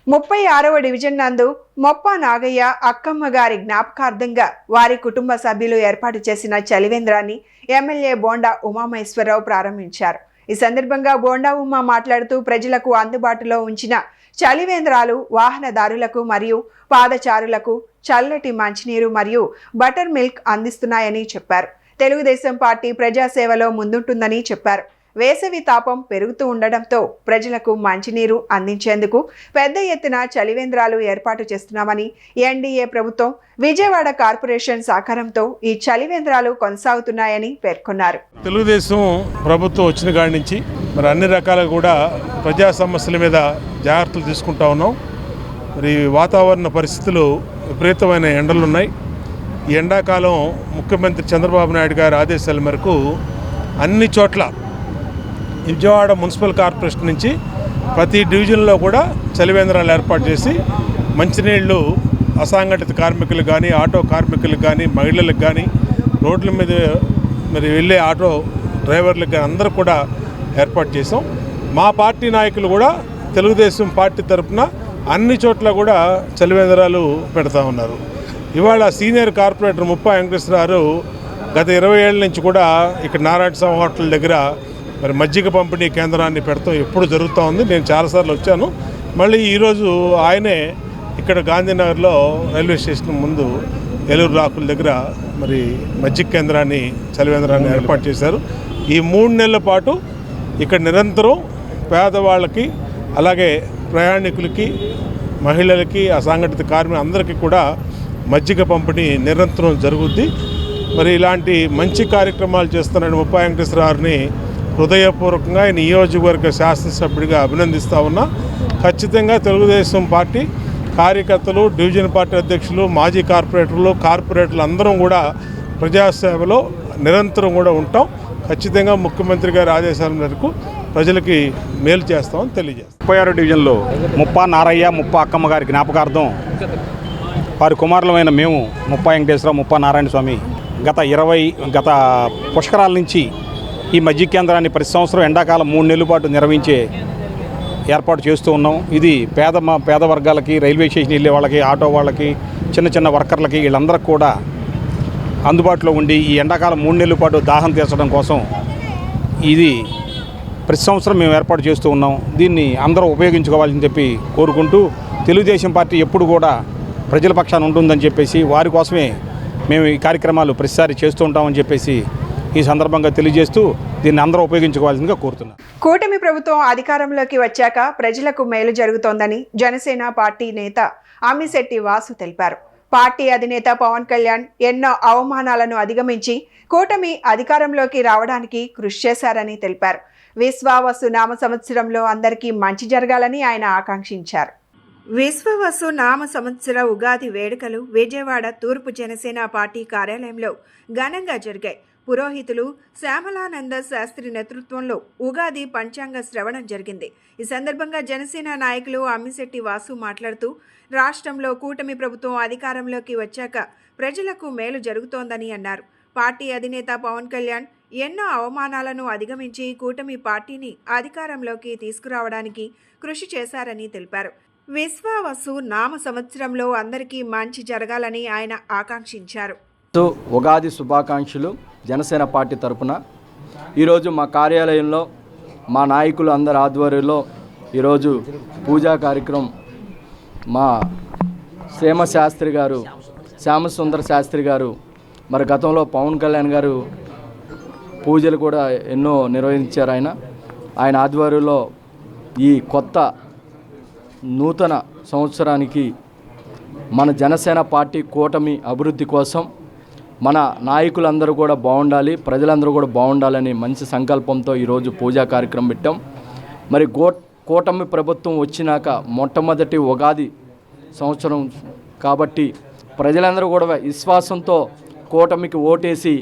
36వ డివిజన్ నందు మొప్ప నాగయ్య అక్కమ్మ గారి జ్ఞాపకార్థంగా వారి కుటుంబ సభ్యులు ఏర్పాటు చేసిన చలివేంద్రాన్ని ఎమ్మెల్యే బోండా ఉమామేశ్వరరావు ప్రారంభించారు. ఈ సందర్భంగా బోండా ఉమా మాట్లాడుతూ ప్రజలకు అందుబాటులో ఉంచిన చలివేంద్రాలు వాహనదారులకు మరియు పాదచారులకు చల్లటి మంచినీరు మరియు బటర్ మిల్క్ అందిస్తున్నాయని చెప్పారు. తెలుగుదేశం పార్టీ ప్రజాసేవలో ముందుంటుందని చెప్పారు. వేసవి తాపం పెరుగుతూ ఉండడంతో ప్రజలకు మంచినీరు అందించేందుకు పెద్ద ఎత్తున చలివేంద్రాలు ఏర్పాటు చేస్తున్నామని, ఎన్డీఏ ప్రభుత్వం, విజయవాడ కార్పొరేషన్ సహకారంతో ఈ చలివేంద్రాలు కొనసాగుతున్నాయని పేర్కొన్నారు. తెలుగుదేశం ప్రభుత్వం వచ్చిన కాడి నుంచి మరి అన్ని రకాలుగా కూడా ప్రజా సమస్యల మీద జాగ్రత్తలు తీసుకుంటా ఉన్నాం. మరి వాతావరణ పరిస్థితులు విపరీతమైన ఎండలు ఉన్నాయి. ఈ ఎండాకాలం ముఖ్యమంత్రి చంద్రబాబు నాయుడు గారి ఆదేశాల మేరకు అన్ని చోట్ల విజయవాడ మున్సిపల్ కార్పొరేషన్ నుంచి ప్రతి డివిజన్లో కూడా చలివేంద్రాలు ఏర్పాటు చేసి మంచినీళ్ళు అసంఘటిత కార్మికులకు కానీ, ఆటో కార్మికులకు కానీ, మహిళలకు కానీ, రోడ్ల మీద మరి వెళ్ళే ఆటో డ్రైవర్లకు కానీ అందరూ కూడా ఏర్పాటు చేసాం. మా పార్టీ నాయకులు కూడా తెలుగుదేశం పార్టీ తరఫున అన్ని చోట్ల కూడా చలివేంద్రాలు పెడతా ఉన్నారు. ఇవాళ సీనియర్ కార్పొరేటర్ ముప్పా వెంకటేశ్వరరావు గత 20 ఏళ్ళ నుంచి కూడా ఇక్కడ నారాయణ స్వామి హోటల్ దగ్గర మరి మజ్జిగ పంపిణీ కేంద్రాన్ని పెడతాం ఎప్పుడు జరుగుతూ ఉంది. నేను చాలాసార్లు వచ్చాను. మళ్ళీ ఈరోజు ఆయనే ఇక్కడ గాంధీనగర్లో రైల్వే స్టేషన్ ముందు ఏలూరు రాకుల దగ్గర మరి మజ్జిగ కేంద్రాన్ని చలివేంద్రాన్ని ఏర్పాటు చేశారు. ఈ 3 నెలల పాటు ఇక్కడ నిరంతరం పేదవాళ్ళకి, అలాగే ప్రయాణికులకి, మహిళలకి, అసంఘటిత కార్మికులు అందరికీ కూడా మజ్జిగ పంపిణీ నిరంతరం జరుగుద్ది. మరి ఇలాంటి మంచి కార్యక్రమాలు చేస్తున్న ముప్పా వెంకటేశ్వరరావుని హృదయపూర్వకంగా ఈ నియోజకవర్గ శాసనసభ్యుడిగా అభినందిస్తూ ఉన్నా. ఖచ్చితంగా తెలుగుదేశం పార్టీ కార్యకర్తలు, డివిజన్ పార్టీ అధ్యక్షులు, మాజీ కార్పొరేటర్లు అందరం కూడా ప్రజాసేవలో నిరంతరం కూడా ఉంటాం. ఖచ్చితంగా ముఖ్యమంత్రి గారి ఆదేశాల మేరకు ప్రజలకి మేలు చేస్తామని తెలియజేస్తాం. 36 డివిజన్లో ముప్పా నారయ్య, ముప్పా అక్కమ్మ గారి జ్ఞాపకార్థం వారి కుమారులమైన మేము ముప్పా వెంకటేశ్వరరావు, ముప్పా నారాయణ స్వామి గత పుష్కరాల నుంచి ఈ మజ్జిగ కేంద్రాన్ని ప్రతి సంవత్సరం ఎండాకాలం 3 నెలల పాటు నిర్వహించే ఏర్పాటు చేస్తూ ఉన్నాం. ఇది పేద వర్గాలకి, రైల్వే స్టేషన్ వెళ్ళే వాళ్ళకి, ఆటో వాళ్ళకి, చిన్న వర్కర్లకి, వీళ్ళందరికీ కూడా అందుబాటులో ఉండి ఈ ఎండాకాలం 3 నెలల పాటు దాహం తీర్చడం కోసం ఇది ప్రతి సంవత్సరం మేము ఏర్పాటు చేస్తూ ఉన్నాం. దీన్ని అందరూ ఉపయోగించుకోవాలని చెప్పి కోరుకుంటూ తెలుగుదేశం పార్టీ ఎప్పుడు కూడా ప్రజల పక్షాన ఉంటుందని చెప్పేసి వారి కోసమే మేము ఈ కార్యక్రమాలు ప్రతిసారి చేస్తూ ఉంటామని చెప్పేసి ఈ సందర్భంగా తెలియజేస్తూ దీన్ని అందరూ ఉపయోగించుకోవాల్సిందిగా కోరుతున్నాం. కూటమి ప్రభుత్వం అధికారంలోకి వచ్చాక ప్రజలకు మేలు జరుగుతోందని జనసేన పార్టీ నేత అమ్మిశెట్టి వాసు తెలిపారు. పార్టీ అధినేత పవన్ కళ్యాణ్ ఎన్నో అవమానాలను అధిగమించి కూటమి అధికారంలోకి రావడానికి కృషి చేశారని తెలిపారు. విశ్వావసు నామ సంవత్సరంలో అందరికీ మంచి జరగాలని ఆయన ఆకాంక్షించారు. విశ్వవసు నామ సంవత్సర ఉగాది వేడుకలు విజయవాడ తూర్పు జనసేన పార్టీ కార్యాలయంలో ఘనంగా జరిగాయి. పురోహితులు శ్యామలానంద శాస్త్రి నేతృత్వంలో ఉగాది పంచాంగ శ్రవణం జరిగింది. ఈ సందర్భంగా జనసేన నాయకులు అమ్మిశెట్టి వాసు మాట్లాడుతూ రాష్ట్రంలో కూటమి ప్రభుత్వం అధికారంలోకి వచ్చాక ప్రజలకు మేలు జరుగుతోందని అన్నారు. పార్టీ అధినేత పవన్ కళ్యాణ్ ఎన్నో అవమానాలను అధిగమించి కూటమి పార్టీని అధికారంలోకి తీసుకురావడానికి కృషి చేశారని తెలిపారు. విశ్వావసు నామ సంవత్సరంలో అందరికీ మంచి జరగాలని ఆయన ఆకాంక్షించారు. ఉగాది శుభాకాంక్షలు జనసేన పార్టీ తరపున ఈరోజు మా కార్యాలయంలో మా నాయకులు అందరి ఆధ్వర్యంలో ఈరోజు పూజా కార్యక్రమం మా శ్యామసుందర శాస్త్రి గారు మరి గతంలో పవన్ కళ్యాణ్ గారు పూజలు కూడా ఎన్నో నిర్వహించారు. ఆయన ఆధ్వర్యంలో ఈ కొత్త నూతన సంవత్సరానికి మన జనసేన పార్టీ కూటమి అభివృద్ధి కోసం మన నాయకులందరూ కూడా బాగుండాలి, ప్రజలందరూ కూడా బాగుండాలని మంచి సంకల్పంతో ఈరోజు పూజా కార్యక్రమం పెట్టాం. మరి కూటమి ప్రభుత్వం వచ్చినాక మొట్టమొదటి ఉగాది సంవత్సరం కాబట్టి ప్రజలందరూ కూడా విశ్వాసంతో కూటమికి ఓటేసి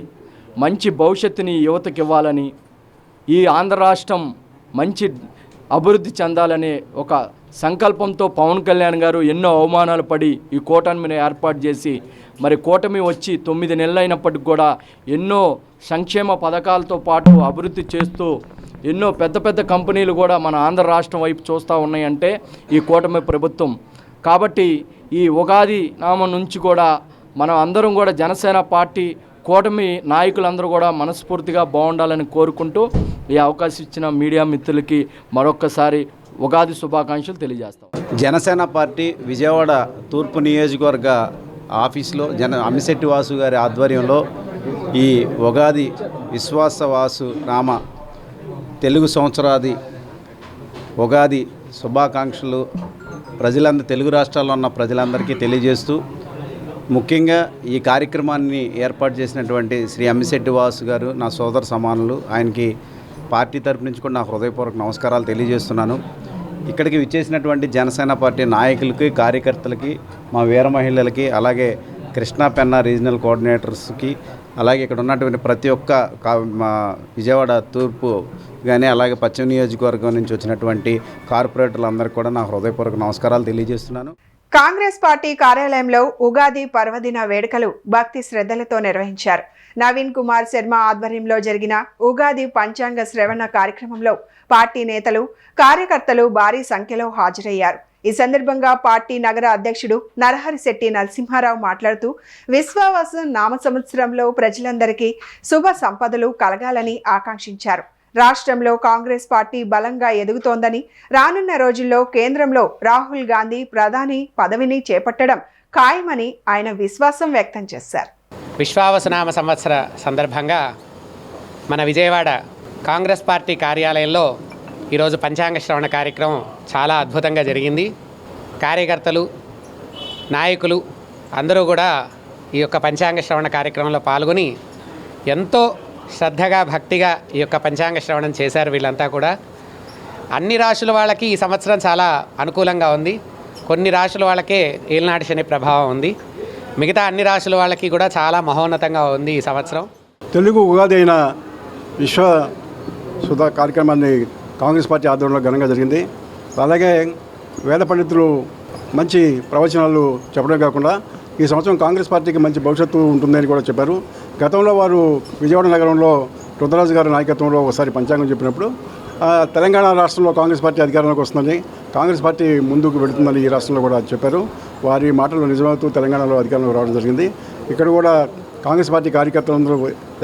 మంచి భవిష్యత్తుని యువతకి ఇవ్వాలని, ఈ ఆంధ్ర రాష్ట్రం మంచి అభివృద్ధి చెందాలనే ఒక సంకల్పంతో పవన్ కళ్యాణ్ గారు ఎన్నో అవమానాలు పడి ఈ కూటమిని ఏర్పాటు చేసి మరి కూటమి వచ్చి 9 నెలలు అయినప్పటికి కూడా ఎన్నో సంక్షేమ పథకాలతో పాటు అభివృద్ధి చేస్తూ ఎన్నో పెద్ద కంపెనీలు కూడా మన ఆంధ్ర రాష్ట్రం వైపు చూస్తూ ఉన్నాయంటే ఈ కూటమి ప్రభుత్వం. కాబట్టి ఈ ఉగాది నామం నుంచి కూడా మనం అందరం కూడా జనసేన పార్టీ కూటమి నాయకులందరూ కూడా మనస్ఫూర్తిగా బాగుండాలని కోరుకుంటూ ఈ అవకాశం ఇచ్చిన మీడియా మిత్రులకి మరొక్కసారి ఉగాది శుభాకాంక్షలు తెలియజేస్తాం. జనసేన పార్టీ విజయవాడ తూర్పు నియోజకవర్గ ఆఫీసులో అమ్మిశెట్టి వాసు గారి ఆధ్వర్యంలో ఈ ఉగాది విశ్వాసవాసు నామ తెలుగు సంవత్సరాది ఉగాది శుభాకాంక్షలు తెలుగు రాష్ట్రాల్లో ఉన్న ప్రజలందరికీ తెలియజేస్తూ ముఖ్యంగా ఈ కార్యక్రమాన్ని ఏర్పాటు చేసినటువంటి శ్రీ అమ్మిశెట్టి వాసు గారు నా సోదర సమానులు, ఆయనకి పార్టీ తరపు నుంచి కూడా నా హృదయపూర్వక నమస్కారాలు తెలియజేస్తున్నాను. ఇక్కడికి విచ్చేసినటువంటి జనసేన పార్టీ నాయకులకి, కార్యకర్తలకి, మా వీర మహిళలకి, అలాగే కృష్ణా పెన్నా రీజనల్ కోఆర్డినేటర్స్కి, అలాగే ఇక్కడ ఉన్నటువంటి ప్రతి ఒక్క మా విజయవాడ తూర్పు కానీ అలాగే పశ్చిమ నియోజకవర్గం నుంచి వచ్చినటువంటి కార్పొరేటర్లందరికీ కూడా నా హృదయపూర్వక నమస్కారాలు తెలియజేస్తున్నాను. కాంగ్రెస్ పార్టీ కార్యాలయంలో ఉగాది పర్వదిన వేడుకలు భక్తి శ్రద్ధలతో నిర్వహించారు. నవీన్ కుమార్ శర్మ ఆధ్వర్యంలో జరిగిన ఉగాది పంచాంగ శ్రవణ కార్యక్రమంలో పార్టీ నేతలు, కార్యకర్తలు భారీ సంఖ్యలో హాజరయ్యారు. ఈ సందర్భంగా పార్టీ నగర అధ్యక్షుడు నరహరిశెట్టి నరసింహారావు మాట్లాడుతూ విశ్వావసు నామ సంవత్సరంలో ప్రజలందరికీ శుభ సంపదలు కలగాలని ఆకాంక్షించారు. రాష్ట్రంలో కాంగ్రెస్ పార్టీ బలంగా ఎదుగుతోందని, రానున్న రోజుల్లో కేంద్రంలో రాహుల్ గాంధీ ప్రధాని పదవిని చేపట్టడం ఖాయమని ఆయన విశ్వాసం వ్యక్తం చేశారు. విశ్వావసునామ సంవత్సర సందర్భంగా మన విజయవాడ కాంగ్రెస్ పార్టీ కార్యాలయంలో ఈరోజు పంచాంగ శ్రవణ కార్యక్రమం చాలా అద్భుతంగా జరిగింది. కార్యకర్తలు, నాయకులు అందరూ కూడా ఈ యొక్క పంచాంగ శ్రవణ కార్యక్రమంలో పాల్గొని ఎంతో శ్రద్ధగా, భక్తిగా ఈ యొక్క పంచాంగ శ్రవణం చేశారు. వీళ్ళంతా కూడా అన్ని రాశుల వాళ్ళకి ఈ సంవత్సరం చాలా అనుకూలంగా ఉంది. కొన్ని రాశుల వాళ్ళకే ఏలినాటి శని ప్రభావం ఉంది. మిగతా అన్ని రాశుల వాళ్ళకి కూడా చాలా మహోన్నతంగా ఉంది ఈ సంవత్సరం. తెలుగు ఉగాది అయిన విశ్వ సుధా కార్యక్రమాన్ని కాంగ్రెస్ పార్టీ ఆధ్వర్యంలో ఘనంగా జరిగింది. అలాగే వేద పండితులు మంచి ప్రవచనాలు చెప్పడం కాకుండా ఈ సంవత్సరం కాంగ్రెస్ పార్టీకి మంచి భవిష్యత్తు ఉంటుందని కూడా చెప్పారు. గతంలో వారు విజయవాడ నగరంలో రుద్రరాజు గారి నాయకత్వంలో ఒకసారి పంచాంగం చెప్పినప్పుడు తెలంగాణ రాష్ట్రంలో కాంగ్రెస్ పార్టీ అధికారంలోకి వస్తుందని, కాంగ్రెస్ పార్టీ ముందుకు వెళుతుందని ఈ రాష్ట్రంలో కూడా చెప్పారు. వారి మాటలు నిజమవుతూ తెలంగాణలో అధికారంలోకి రావడం జరిగింది. ఇక్కడ కూడా కాంగ్రెస్ పార్టీ కార్యకర్తలందరూ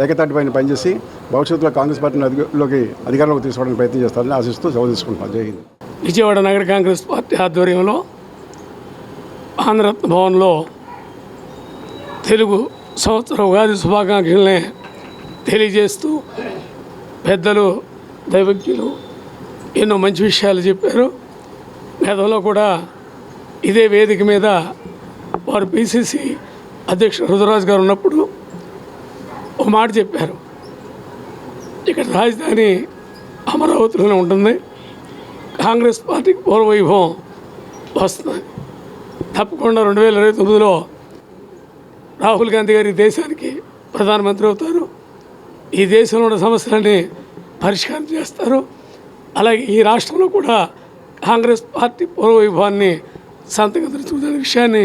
ఏకతాటిపైన పనిచేసి భవిష్యత్తులో కాంగ్రెస్ పార్టీని అధికారంలోకి తీసుకోవడానికి ప్రయత్నం చేస్తారని ఆశిస్తూ సెలవు తీసుకుంటున్నాను. జై హింద్. విజయవాడ నగర కాంగ్రెస్ పార్టీ ఆధ్వర్యంలో ఆంధ్రరత్న భవన్లో తెలుగు సంవత్సర ఉగాది శుభాకాంక్షల్ని తెలియజేస్తూ పెద్దలు, దైవజ్ఞులు ఎన్నో మంచి విషయాలు చెప్పారు. గతంలో కూడా ఇదే వేదిక మీద వారు పిసిసి అధ్యక్షుడు రుద్రరాజు గారు ఉన్నప్పుడు ఒక మాట చెప్పారు, ఇక్కడ రాజధాని అమరావతిలోనే ఉంటుంది, కాంగ్రెస్ పార్టీకి పూర్వవైభవం వస్తుంది. తప్పకుండా 2029లో రాహుల్ గాంధీ గారి దేశానికి ప్రధానమంత్రి అవుతారు. ఈ దేశంలో ఉన్న సమస్యలన్నీ పరిష్కారం చేస్తారు. అలాగే ఈ రాష్ట్రంలో కూడా కాంగ్రెస్ పార్టీ పూర్వవైభవాన్ని సంతకరించుకునే విషయాన్ని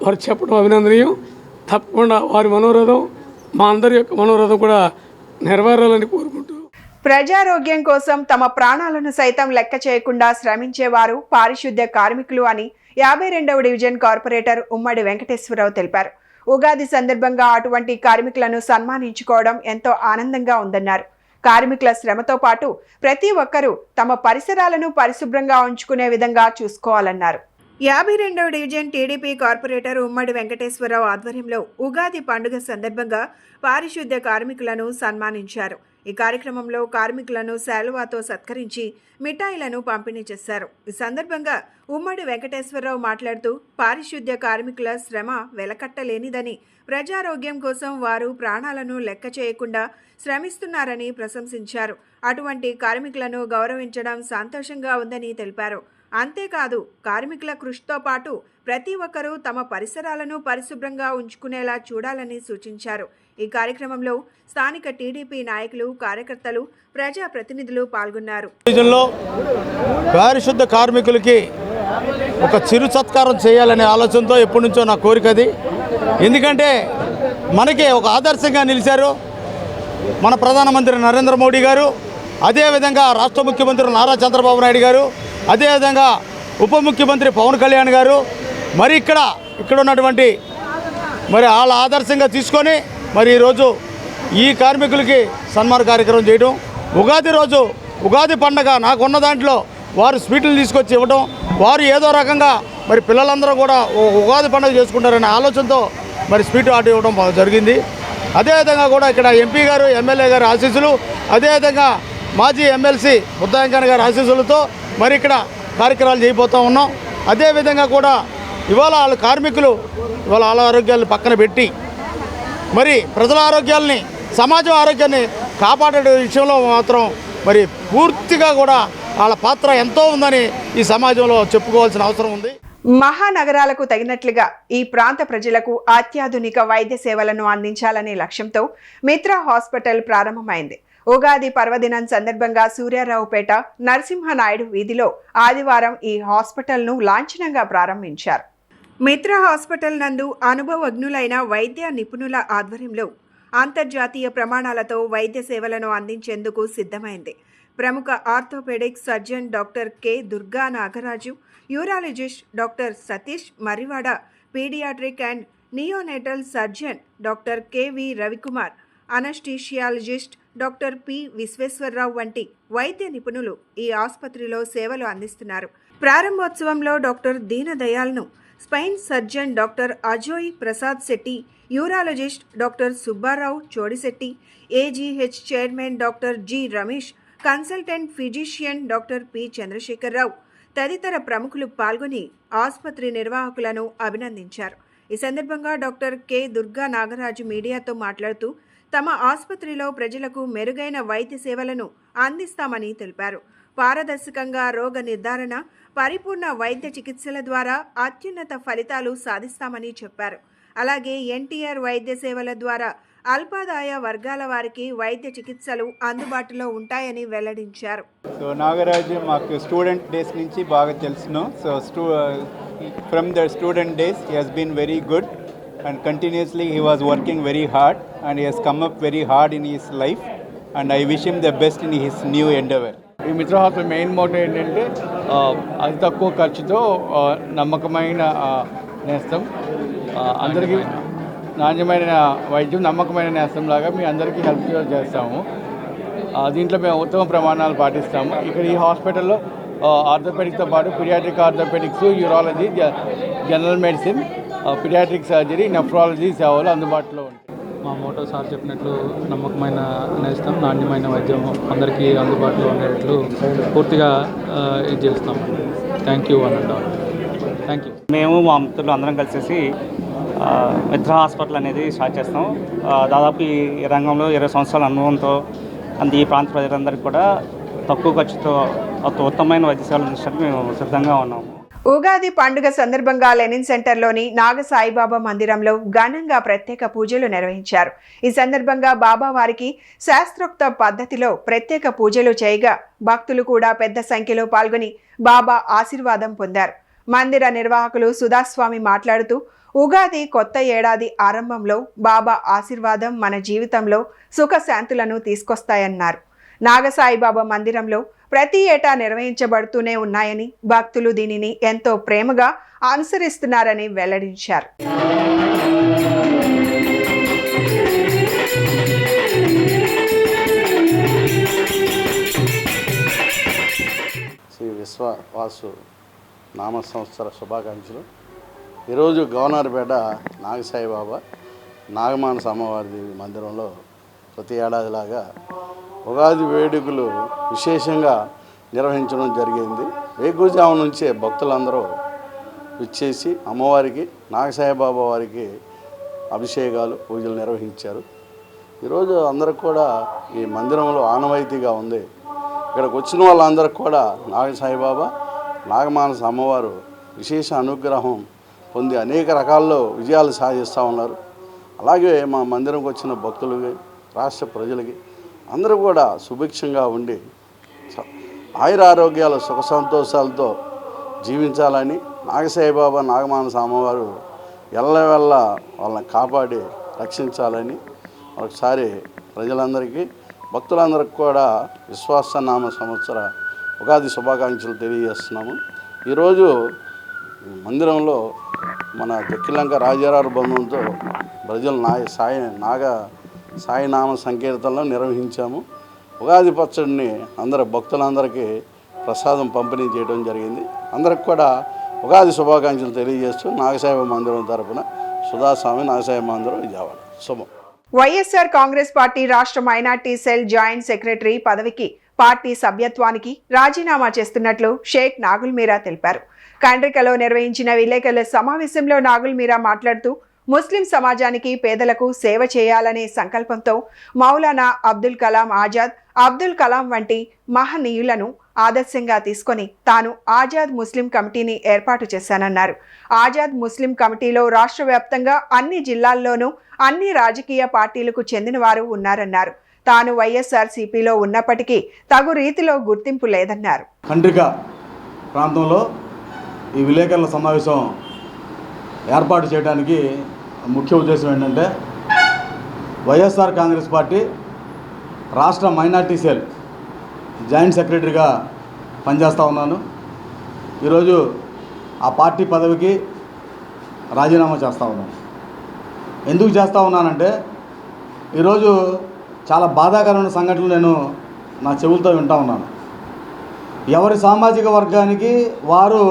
వారు చెప్పడం అభినందనీయం. తప్పకుండా వారి మనోరథం, మా అందరి యొక్క మనోరథం కూడా నెరవేరాలని కోరుకుంటూ, ప్రజారోగ్యం కోసం తమ ప్రాణాలను సైతం లెక్క చేయకుండా శ్రమించేవారు పారిశుద్ధ్య కార్మికులు అని 52వ డివిజన్ కార్పొరేటర్ ఉమ్మడి వెంకటేశ్వరరావు తెలిపారు. ఉగాది సందర్భంగా అటువంటి కార్మికులను సన్మానించుకోవడం ఎంతో ఆనందంగా ఉందన్నారు. కార్మికుల శ్రమతో పాటు ప్రతి ఒక్కరూ తమ పరిసరాలను పరిశుభ్రంగా ఉంచుకునే విధంగా చూసుకోవాలన్నారు. 52వ డివిజన్ టీడీపీ కార్పొరేటర్ ఉమ్మడి వెంకటేశ్వరరావు ఆధ్వర్యంలో ఉగాది పండుగ సందర్భంగా పారిశుద్ధ్య కార్మికులను సన్మానించారు. ఈ కార్యక్రమంలో కార్మికులను శాలువాతో సత్కరించి మిఠాయిలను పంపిణీ చేశారు. ఈ సందర్భంగా ఉమ్మడి వెంకటేశ్వరరావు మాట్లాడుతూ పారిశుద్ధ్య కార్మికుల శ్రమ వెలకట్టలేనిదని, ప్రజారోగ్యం కోసం వారు ప్రాణాలను లెక్క చేయకుండా శ్రమిస్తున్నారని ప్రశంసించారు. అటువంటి కార్మికులను గౌరవించడం సంతోషంగా ఉందని తెలిపారు. అంతేకాదు కార్మికుల కృషితో పాటు ప్రతి ఒక్కరూ తమ పరిసరాలను పరిశుభ్రంగా ఉంచుకునేలా చూడాలని సూచించారు. ఈ కార్యక్రమంలో స్థానిక టీడీపీ నాయకులు, కార్యకర్తలు, ప్రజాప్రతినిధులు పాల్గొన్నారు. పారిశుద్ధ కార్మికులకి ఒక చిరు సత్కారం చేయాలనే ఆలోచనతో ఎప్పటి నుంచో నా కోరిక అది. ఎందుకంటే మనకి ఒక ఆదర్శంగా నిలిచారు మన ప్రధానమంత్రి నరేంద్ర మోడీ గారు, అదేవిధంగా రాష్ట్ర ముఖ్యమంత్రి నారా చంద్రబాబు నాయుడు గారు, అదేవిధంగా ఉప ముఖ్యమంత్రి పవన్ కళ్యాణ్ గారు. మరి ఇక్కడ ఉన్నటువంటి మరి వాళ్ళ ఆదర్శంగా తీసుకొని మరి ఈరోజు ఈ కార్మికులకి సన్మాన కార్యక్రమం చేయడం, ఉగాది రోజు ఉగాది పండగ నాకున్న దాంట్లో వారు స్వీట్లు తీసుకొచ్చి ఇవ్వడం, వారు ఏదో రకంగా మరి పిల్లలందరూ కూడా ఉగాది పండుగ చేసుకుంటారనే ఆలోచనతో మరి స్వీట్ ఆర్డర్ ఇవ్వడం జరిగింది. అదేవిధంగా కూడా ఇక్కడ ఎంపీ గారు, ఎమ్మెల్యే గారి ఆశీస్సులు, అదేవిధంగా మాజీ ఎమ్మెల్సీ ముద్దాయంకన్న గారి ఆశీస్సులతో మరి ఇక్కడ కార్యక్రమాలు చేయబోతూ ఉన్నాం. అదేవిధంగా కూడా ఇవాళ వాళ్ళ కార్మికులు ఇవాళ వాళ్ళ ఆరోగ్యాలను పక్కన పెట్టి మరి ప్రజల ఆరోగ్యాలని, సమాజం ఆరోగ్యాన్ని కాపాడే విషయంలో మాత్రం మరి పూర్తిగా కూడా వాళ్ళ పాత్ర ఎంతో ఉందని ఈ సమాజంలో చెప్పుకోవాల్సిన అవసరం ఉంది. మహానగరాలకు తగినట్లుగా ఈ ప్రాంత ప్రజలకు అత్యాధునిక వైద్య సేవలను అందించాలనే లక్ష్యంతో మిత్ర హాస్పిటల్ ప్రారంభమైంది. ఉగాది పర్వదినం సందర్భంగా సూర్యారావుపేట నరసింహనాయుడు వీధిలో ఆదివారం ఈ హాస్పిటల్ను లాంఛనంగా ప్రారంభించారు. మిత్ర హాస్పిటల్ నందు అనుభవజ్ఞులైన వైద్య నిపుణుల ఆధ్వర్యంలో అంతర్జాతీయ ప్రమాణాలతో వైద్య సేవలను అందించేందుకు సిద్ధమైంది. ప్రముఖ orthopaedic surgeon doctor K Durga Nagaraju, urologist doctor Satish Marivada, paediatric and neonatal surgeon doctor KV Ravikumar, anaesthesiologist doctor P Visweswararao వంటి వైద్య నిపుణులు ఈ ఆసుపత్రిలో సేవలు అందిస్తున్నారు. ప్రారంభోత్సవంలో డాక్టర్ దీనదయాల్ను, spine surgeon doctor Ajoy Prasad Shetty, urologist doctor Subbarao Chodisetti, AGH chairman doctor G Ramesh, consultant physician doctor P Chandrasekhararao తదితర ప్రముఖులు పాల్గొని ఆసుపత్రి నిర్వాహకులను అభినందించారు. ఈ సందర్భంగా డాక్టర్ కె దుర్గా నాగరాజు మీడియాతో మాట్లాడుతూ తమ ఆసుపత్రిలో ప్రజలకు మెరుగైన వైద్య సేవలను అందిస్తామని తెలిపారు. పారదర్శకంగా రోగ నిర్ధారణ, పరిపూర్ణ వైద్య చికిత్సల ద్వారా అత్యున్నత ఫలితాలు సాధిస్తామని చెప్పారు. అలాగే ఎన్టీఆర్ వైద్య సేవల ద్వారా అల్పాదాయ వర్గాల వారికి వైద్య చికిత్సలు అందుబాటులో ఉంటాయని వెల్లడించారు. సో నాగరాజు మాకు స్టూడెంట్ డేస్ నుంచి బాగా తెలుసును. So from the student days he has been very good and continuously he was working very hard and he has come up very hard in his life and I wish him the best in his new endeavor. ఈ మిత్ర హాస్పిటల్ మెయిన్ మోటో ఏంటంటే అతి తక్కువ ఖర్చుతో నమ్మకమైన నేస్తం, అందరికీ నాణ్యమైన వైద్యం నమ్మకమైన నేస్తం లాగా మీ అందరికీ హెల్ప్ చేస్తాము. దీంట్లో మేము ఉత్తమ ప్రమాణాలు పాటిస్తాము. ఇక్కడ ఈ హాస్పిటల్లో ఆర్థోపెడిక్స్తో పాటు paediatric orthopaedics, urology, general medicine, paediatric surgery, nephrology సేవలు అందుబాటులో ఉంటాయి. మా మోటో సార్ చెప్పినట్లు నమ్మకమైన నేస్తం, నాణ్యమైన వైద్యం అందరికీ అందుబాటులో ఉండేట్లు పూర్తిగా ఇది చేస్తాం. థ్యాంక్ యూ అనండి. Thank you. మేము మా మిత్రులు అందరం కలిసేసి మిత్ర హాస్పిటల్ అనేది స్టార్ట్ చేస్తాం. దాదాపు ఈ రంగంలో 20 సంవత్సరాల అనుభవంతో ఈ ప్రాంత ప్రజలందరికీ కూడా తక్కువ ఖర్చుతో ఉత్తమమైన వైద్య సేవలు అందించడానికి మేము సిద్ధంగా ఉన్నాము. ఉగాది పండుగ సందర్భంగా లెనిన్ సెంటర్లోని నాగ సాయిబాబా మందిరంలో ఘనంగా ప్రత్యేక పూజలు నిర్వహించారు. ఈ సందర్భంగా బాబా వారికి శాస్త్రోక్త పద్ధతిలో ప్రత్యేక పూజలు చేయగా భక్తులు కూడా పెద్ద సంఖ్యలో పాల్గొని బాబా ఆశీర్వాదం పొందారు. మందిర నిర్వాహకులు సుధాస్వామి మాట్లాడుతూ ఉగాది కొత్త ఏడాది ఆరంభంలో బాబా ఆశీర్వాదం మన జీవితంలో సుఖశాంతులను తీసుకొస్తాయన్నారు. నాగసాయిబాబా మందిరంలో ప్రతి ఏటా నిర్వహించబడుతూనే ఉన్నాయని, భక్తులు దీనిని ఎంతో ప్రేమగా అనుసరిస్తున్నారని వెల్లడించారు. శ్రీ విశ్వవాసు నామ సంవత్సర శుభాకాంక్షలు. ఈరోజు గవర్నర్పేట నాగసాయిబాబా నాగమానస అమ్మవారి మందిరంలో ప్రతి ఏడాదిలాగా ఉగాది వేడుకలు విశేషంగా నిర్వహించడం జరిగింది. వేకువజాము నుంచే భక్తులందరూ విచ్చేసి అమ్మవారికి, నాగసాయిబాబా వారికి అభిషేకాలు, పూజలు నిర్వహించారు. ఈరోజు అందరికి కూడా ఈ మందిరంలో ఆనవాయితీగా ఉంది. ఇక్కడికి వచ్చిన వాళ్ళందరికీ కూడా నాగసాయిబాబా, నాగమానస అమ్మవారు విశేష అనుగ్రహం పొంది అనేక రకాల్లో విజయాలు సాధిస్తూ ఉన్నారు. అలాగే మా మందిరంకి వచ్చిన భక్తులకి, రాష్ట్ర ప్రజలకి అందరూ కూడా సుభిక్షంగా ఉండి ఆయురారోగ్యాలు, సుఖ సంతోషాలతో జీవించాలని నాగసాయిబాబా, నాగమానస అమ్మవారు ఎల్లవెల్ల వాళ్ళని కాపాడి రక్షించాలని ఒకసారి ప్రజలందరికీ, భక్తులందరికీ కూడా విశ్వాసనామ సంవత్సర ఉగాది శుభాకాంక్షలు తెలియజేస్తున్నాము. ఈరోజు మందిరంలో మన దొక్కిలంక రాజారావు బృందంతో ప్రజలు సాయినామ సంకీర్తనలో నిర్వహించాము. ఉగాది పచ్చడిని అందరు భక్తులందరికీ ప్రసాదం పంపిణీ చేయడం జరిగింది. అందరికి కూడా ఉగాది శుభాకాంక్షలు తెలియజేస్తూ నాగసాయిబాబా మందిరం తరపున సుధాస్వామి, నాగసాయి మందిరం, విజయవాడ. శుభం. వైఎస్ఆర్ కాంగ్రెస్ పార్టీ రాష్ట్ర మైనార్టీ సెల్ జాయింట్ సెక్రటరీ పదవికి పార్టీ సభ్యత్వానికి రాజీనామా చేస్తున్నట్లు షేక్ నాగుల్ మీరా తెలిపారు. కండ్రికలో నిర్వహించిన విలేకరుల సమావేశంలో నాగుల్ మీరా మాట్లాడుతూ ముస్లిం సమాజానికి పేదలకు సేవ చేయాలనే సంకల్పంతో మౌలానా అబ్దుల్ కలాం ఆజాద్, అబ్దుల్ కలాం వంటి మహనీయులను ఆదర్శంగా తీసుకొని తాను ఆజాద్ ముస్లిం కమిటీని ఏర్పాటు చేశానన్నారు. ఆజాద్ ముస్లిం కమిటీలో రాష్ట్ర వ్యాప్తంగా అన్ని జిల్లాల్లోనూ అన్ని రాజకీయ పార్టీలకు చెందిన వారు ఉన్నారన్నారు. తాను వైఎస్ఆర్సీపీలో ఉన్నప్పటికీ తగు రీతిలో గుర్తింపు లేదన్నారు. ఖండ్రిక ప్రాంతంలో ఈ విలేకరుల సమావేశం ఏర్పాటు చేయడానికి ముఖ్య ఉద్దేశం ఏంటంటే వైఎస్ఆర్ కాంగ్రెస్ పార్టీ రాష్ట్ర మైనార్టీ సెల్ జాయింట్ సెక్రటరీగా పనిచేస్తూ ఉన్నాను. ఈరోజు ఆ పార్టీ పదవికి రాజీనామా చేస్తూ ఉన్నాను. ఎందుకు చేస్తూ ఉన్నానంటే ఈరోజు చాలా బాధాకరమైన సంఘటనలు నేను నా చెవులతో వింటూ ఉన్నాను. ఎవరి సామాజిక వర్గానికి వారు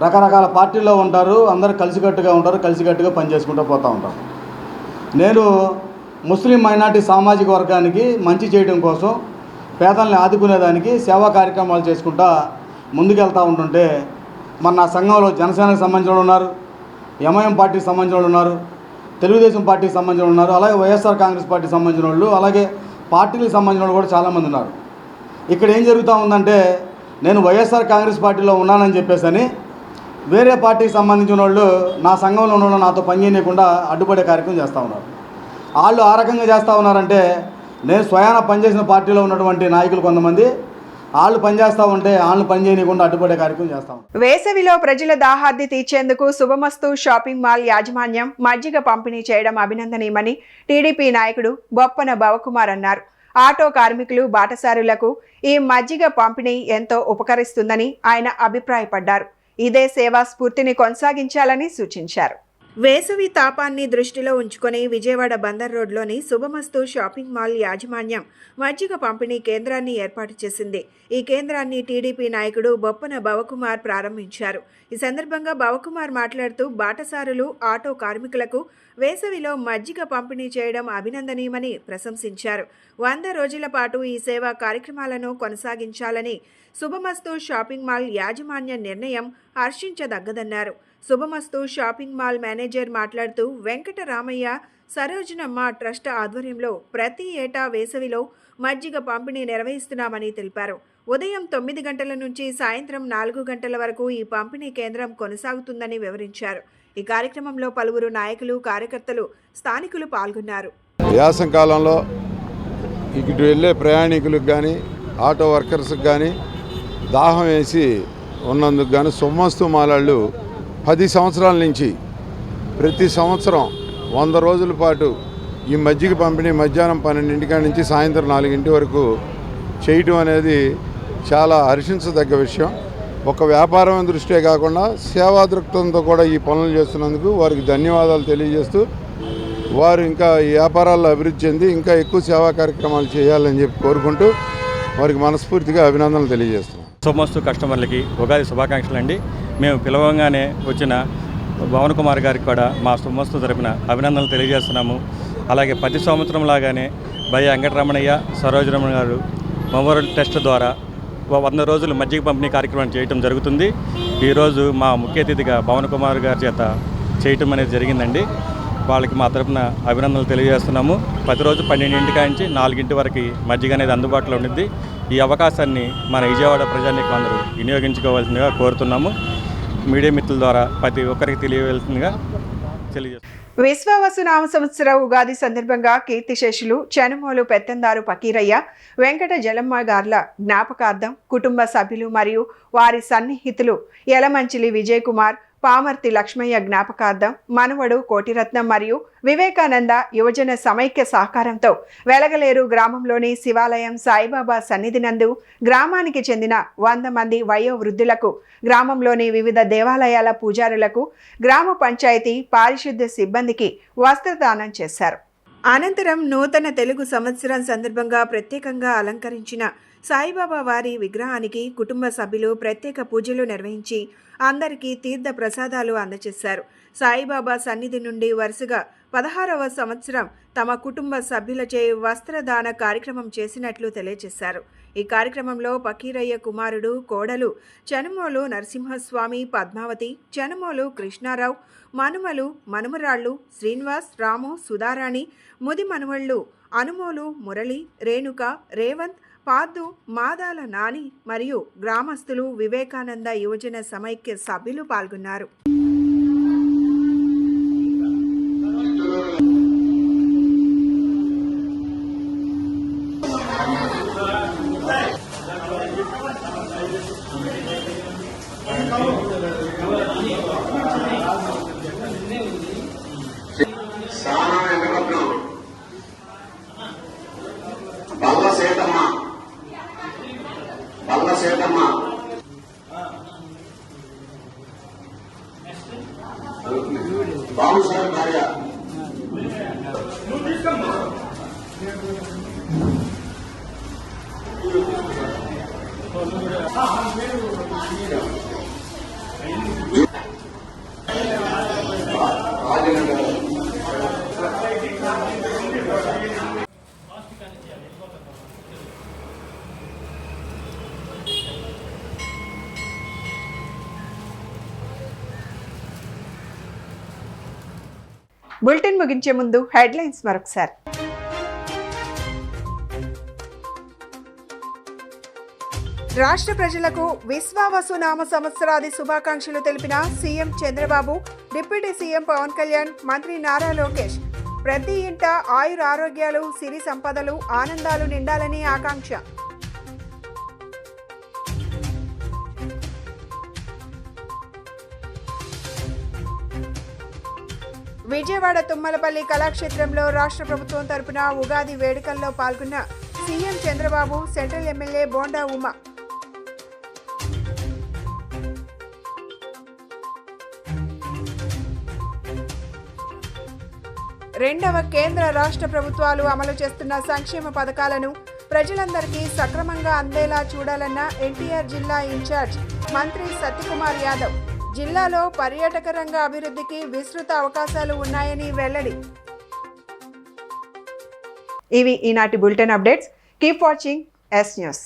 రకరకాల పార్టీల్లో ఉంటారు, అందరూ కలిసికట్టుగా ఉంటారు, కలిసికట్టుగా పనిచేసుకుంటూ పోతూ ఉంటారు. నేను ముస్లిం మైనార్టీ సామాజిక వర్గానికి మంచి చేయడం కోసం, పేదల్ని ఆదుకునేదానికి సేవా కార్యక్రమాలు చేసుకుంటా ముందుకెళ్తూ ఉంటుంటే మన నా సంఘంలో జనసేనకు సంబంధించిన వాళ్ళు ఉన్నారు, ఎంఐఎం పార్టీకి సంబంధించిన వాళ్ళు ఉన్నారు, తెలుగుదేశం పార్టీకి సంబంధించిన వాళ్ళు ఉన్నారు, అలాగే వైఎస్ఆర్ కాంగ్రెస్ పార్టీకి సంబంధించిన వాళ్ళు, అలాగే పార్టీలకు సంబంధించిన వాళ్ళు కూడా చాలామంది ఉన్నారు. ఇక్కడ ఏం జరుగుతూ ఉందంటే నేను వైఎస్ఆర్ కాంగ్రెస్ పార్టీలో ఉన్నానని చెప్పేసి వేరే పార్టీకి సంబంధించిన వాళ్ళు నా సంఘంలో ఉన్న వాళ్ళు నాతో పనిచేయకుండా అడ్డుపడే కార్యక్రమం చేస్తూ ఉన్నారు. వాళ్ళు ఆ రకంగా చేస్తూ ఉన్నారంటే నేను స్వయాన పనిచేసిన పార్టీలో ఉన్నటువంటి నాయకులు కొంతమంది వాళ్ళు పనిచేస్తూ ఉంటే వాళ్ళు పనిచేయకుండా అడ్డుపడే కార్యక్రమం చేస్తాం. వేసవిలో ప్రజల దాహార్ది తీర్చేందుకు శుభమస్తు షాపింగ్ మాల్ యాజమాన్యం మజ్జిగ పంపిణీ చేయడం అభినందనీయమని టీడీపీ నాయకుడు బొప్పన భవకుమార్ అన్నారు. ఆటో కార్మికులు, బాటసారులకు ఈ మజ్జిగ పంపిణీ ఎంతో ఉపకరిస్తుందని ఆయన అభిప్రాయపడ్డారు. ఇదే సేవా స్ఫూర్తిని కొనసాగించాలని సూచించారు. వేసవి తాపాన్ని దృష్టిలో ఉంచుకొని విజయవాడ బందర్ రోడ్లోని శుభమస్తు షాపింగ్ మాల్ యాజమాన్యం మజ్జిగ పంపిణీ కేంద్రాన్ని ఏర్పాటు చేసింది. ఈ కేంద్రాన్ని టీడీపీ నాయకుడు బొప్పన భవకుమార్ ప్రారంభించారు. ఈ సందర్భంగా భవకుమార్ మాట్లాడుతూ బాటసారులు, ఆటో కార్మికులకు వేసవిలో మజ్జిగ పంపిణీ చేయడం అభినందనీయమని ప్రశంసించారు. 100 రోజుల పాటు ఈ సేవా కార్యక్రమాలను కొనసాగించాలని శుభమస్తు షాపింగ్ మాల్ యాజమాన్య నిర్ణయం హర్షించదగ్గదన్నారు. శుభమస్తు షాపింగ్ మాల్ మేనేజర్ మాట్లాడుతూ వెంకటరామయ్య, సరోజనమ్మ ట్రస్ట్ ఆధ్వర్యంలో ప్రతి ఏటా వేసవిలో మజ్జిగ పంపిణీ నిర్వహిస్తున్నామని తెలిపారు. ఉదయం 9 గంటల నుంచి సాయంత్రం 4 గంటల వరకు ఈ పంపిణీ కేంద్రం కొనసాగుతుందని వివరించారు. ఈ కార్యక్రమంలో పలువురు నాయకులు, కార్యకర్తలు, స్థానికులు పాల్గొన్నారు. యాసంకాలంలో ఇటు వెళ్ళే ప్రయాణికులకు కానీ, ఆటో వర్కర్స్కి కానీ దాహం వేసి ఉన్నందుకు కానీ శుభమస్తు మాలాళ్ళు 10 సంవత్సరాల నుంచి ప్రతి సంవత్సరం 100 రోజుల పాటు ఈ మజ్జిగ పంపిణీ మధ్యాహ్నం 12 నుంచి సాయంత్రం 4 వరకు చేయటం అనేది చాలా హర్షించదగ్గ విషయం. ఒక వ్యాపారం దృష్టే కాకుండా సేవా దృక్పథంతో కూడా ఈ పనులు చేస్తున్నందుకు వారికి ధన్యవాదాలు తెలియజేస్తూ వారు ఇంకా ఈ వ్యాపారాల్లో అభివృద్ధి చెంది ఇంకా ఎక్కువ సేవా కార్యక్రమాలు చేయాలని చెప్పి కోరుకుంటూ వారికి మనస్ఫూర్తిగా అభినందనలు తెలియజేస్తున్నాం. శుభమస్తు కస్టమర్లకి ఉగాది శుభాకాంక్షలు అండి. మేము పిలవంగానే వచ్చిన భవన్ కుమార్ గారికి కూడా మా శుభమస్తు తరపున అభినందనలు తెలియజేస్తున్నాము. అలాగే ప్రతి సంవత్సరం లాగానే భయ వెంకటరమణయ్య, సరోజరమణ గారు మెమోరియల్ టెస్ట్ ద్వారా 100 రోజులు మజ్జిగ పంపిణీ కార్యక్రమం చేయటం జరుగుతుంది. ఈరోజు మా ముఖ్య అతిథిగా భవన్ కుమార్ గారి చేత చేయటం అనేది జరిగిందండి. వాళ్ళకి మా తరపున అభినందనలు తెలియజేస్తున్నాము. ప్రతిరోజు 12 నుంచి 4 వరకు మజ్జిగ అనేది అందుబాటులో ఉండిద్ది. ఈ అవకాశాన్ని మన విజయవాడ ప్రజానీకం అందరూ వినియోగించుకోవాల్సిందిగా కోరుతున్నాము. మీడియా మిత్రుల ద్వారా ప్రతి ఒక్కరికి తెలియవలసిందిగా తెలియజేస్తున్నాము. విశ్వావసు నామ సంవత్సర ఉగాది సందర్భంగా కీర్తిశేషులు చెనుమోలు పెత్తందారు పకీరయ్య, వెంకట జలమ్మ గార్ల జ్ఞాపకార్థం కుటుంబ సభ్యులు మరియు వారి సన్నిహితులు యలమంచిలి విజయ్ కుమార్, పామర్తి లక్ష్మయ్య జ్ఞాపకార్థం మనవడు కోటిరత్నం మరియు వివేకానంద యువజన సమైక్య సహకారంతో వెలగలేరు గ్రామంలోని శివాలయం సాయిబాబా సన్నిధి నందు గ్రామానికి చెందిన 100 మంది వయోవృద్ధులకు, గ్రామంలోని వివిధ దేవాలయాల పూజారులకు, గ్రామ పంచాయతీ పారిశుద్ధ్య సిబ్బందికి వస్త్రదానం చేశారు. అనంతరం నూతన తెలుగు సంవత్సరం సందర్భంగా ప్రత్యేకంగా అలంకరించిన సాయిబాబా వారి విగ్రహానికి కుటుంబ సభ్యులు ప్రత్యేక పూజలు నిర్వహించి అందరికీ తీర్థ ప్రసాదాలు అందజేశారు. సాయిబాబా సన్నిధి నుండి వరుసగా 16వ సంవత్సరం తమ కుటుంబ సభ్యులచే వస్త్రదాన కార్యక్రమం చేసినట్లు తెలియజేశారు. ఈ కార్యక్రమంలో పకీరయ్య కుమారుడు కోడలు చనుమోలు నరసింహస్వామి, పద్మావతి, చనుమోలు కృష్ణారావు, మనుమలు మనుమరాళ్లు శ్రీనివాస్, రాము, సుధారాణి, ముది మనుమళ్ళు అనుమోలు మురళి, రేణుక, రేవంత్, పాద్దు, మాదాల నాని మరియు గ్రామస్తులు, వివేకానంద యువజన సమైక్య సభ్యులు పాల్గొన్నారు. బులెటిన్ ముగించే ముందు హెడ్లైన్స్ మరొకసారి. రాష్ట్ర ప్రజలకు విశ్వావసు నామ సంవత్సరాది శుభాకాంక్షలు తెలిపిన CM Chandrababu, deputy CM Pawan Kalyan, మంత్రి నారా లోకేష్. ప్రతి ఇంట ఆయురారోగ్యాలు, సిరి సంపదలు, ఆనందాలు నిండాలని ఆకాంక్ష. విజయవాడ తుమ్మలపల్లి కళాక్షేత్రంలో రాష్ట్ర ప్రభుత్వం తరపున ఉగాది వేడుకల్లో పాల్గొన్న CM Chandrababu, central MLA bonda Uma. రెండవ కేంద్ర రాష్ట్ర ప్రభుత్వాలు అమలు చేస్తున్న సంక్షేమ పథకాలను ప్రజలందరికీ సక్రమంగా అందేలా చూడాలన్న ఎన్టీఆర్ జిల్లా ఇన్ఛార్జ్ మంత్రి సత్యకుమార్ యాదవ్. జిల్లాలో పర్యాటక రంగ అభివృద్ధికి విస్తృత అవకాశాలు ఉన్నాయని వెల్లడి. ఇవి ఈనాటి bulletin updates. Keep watching yes news.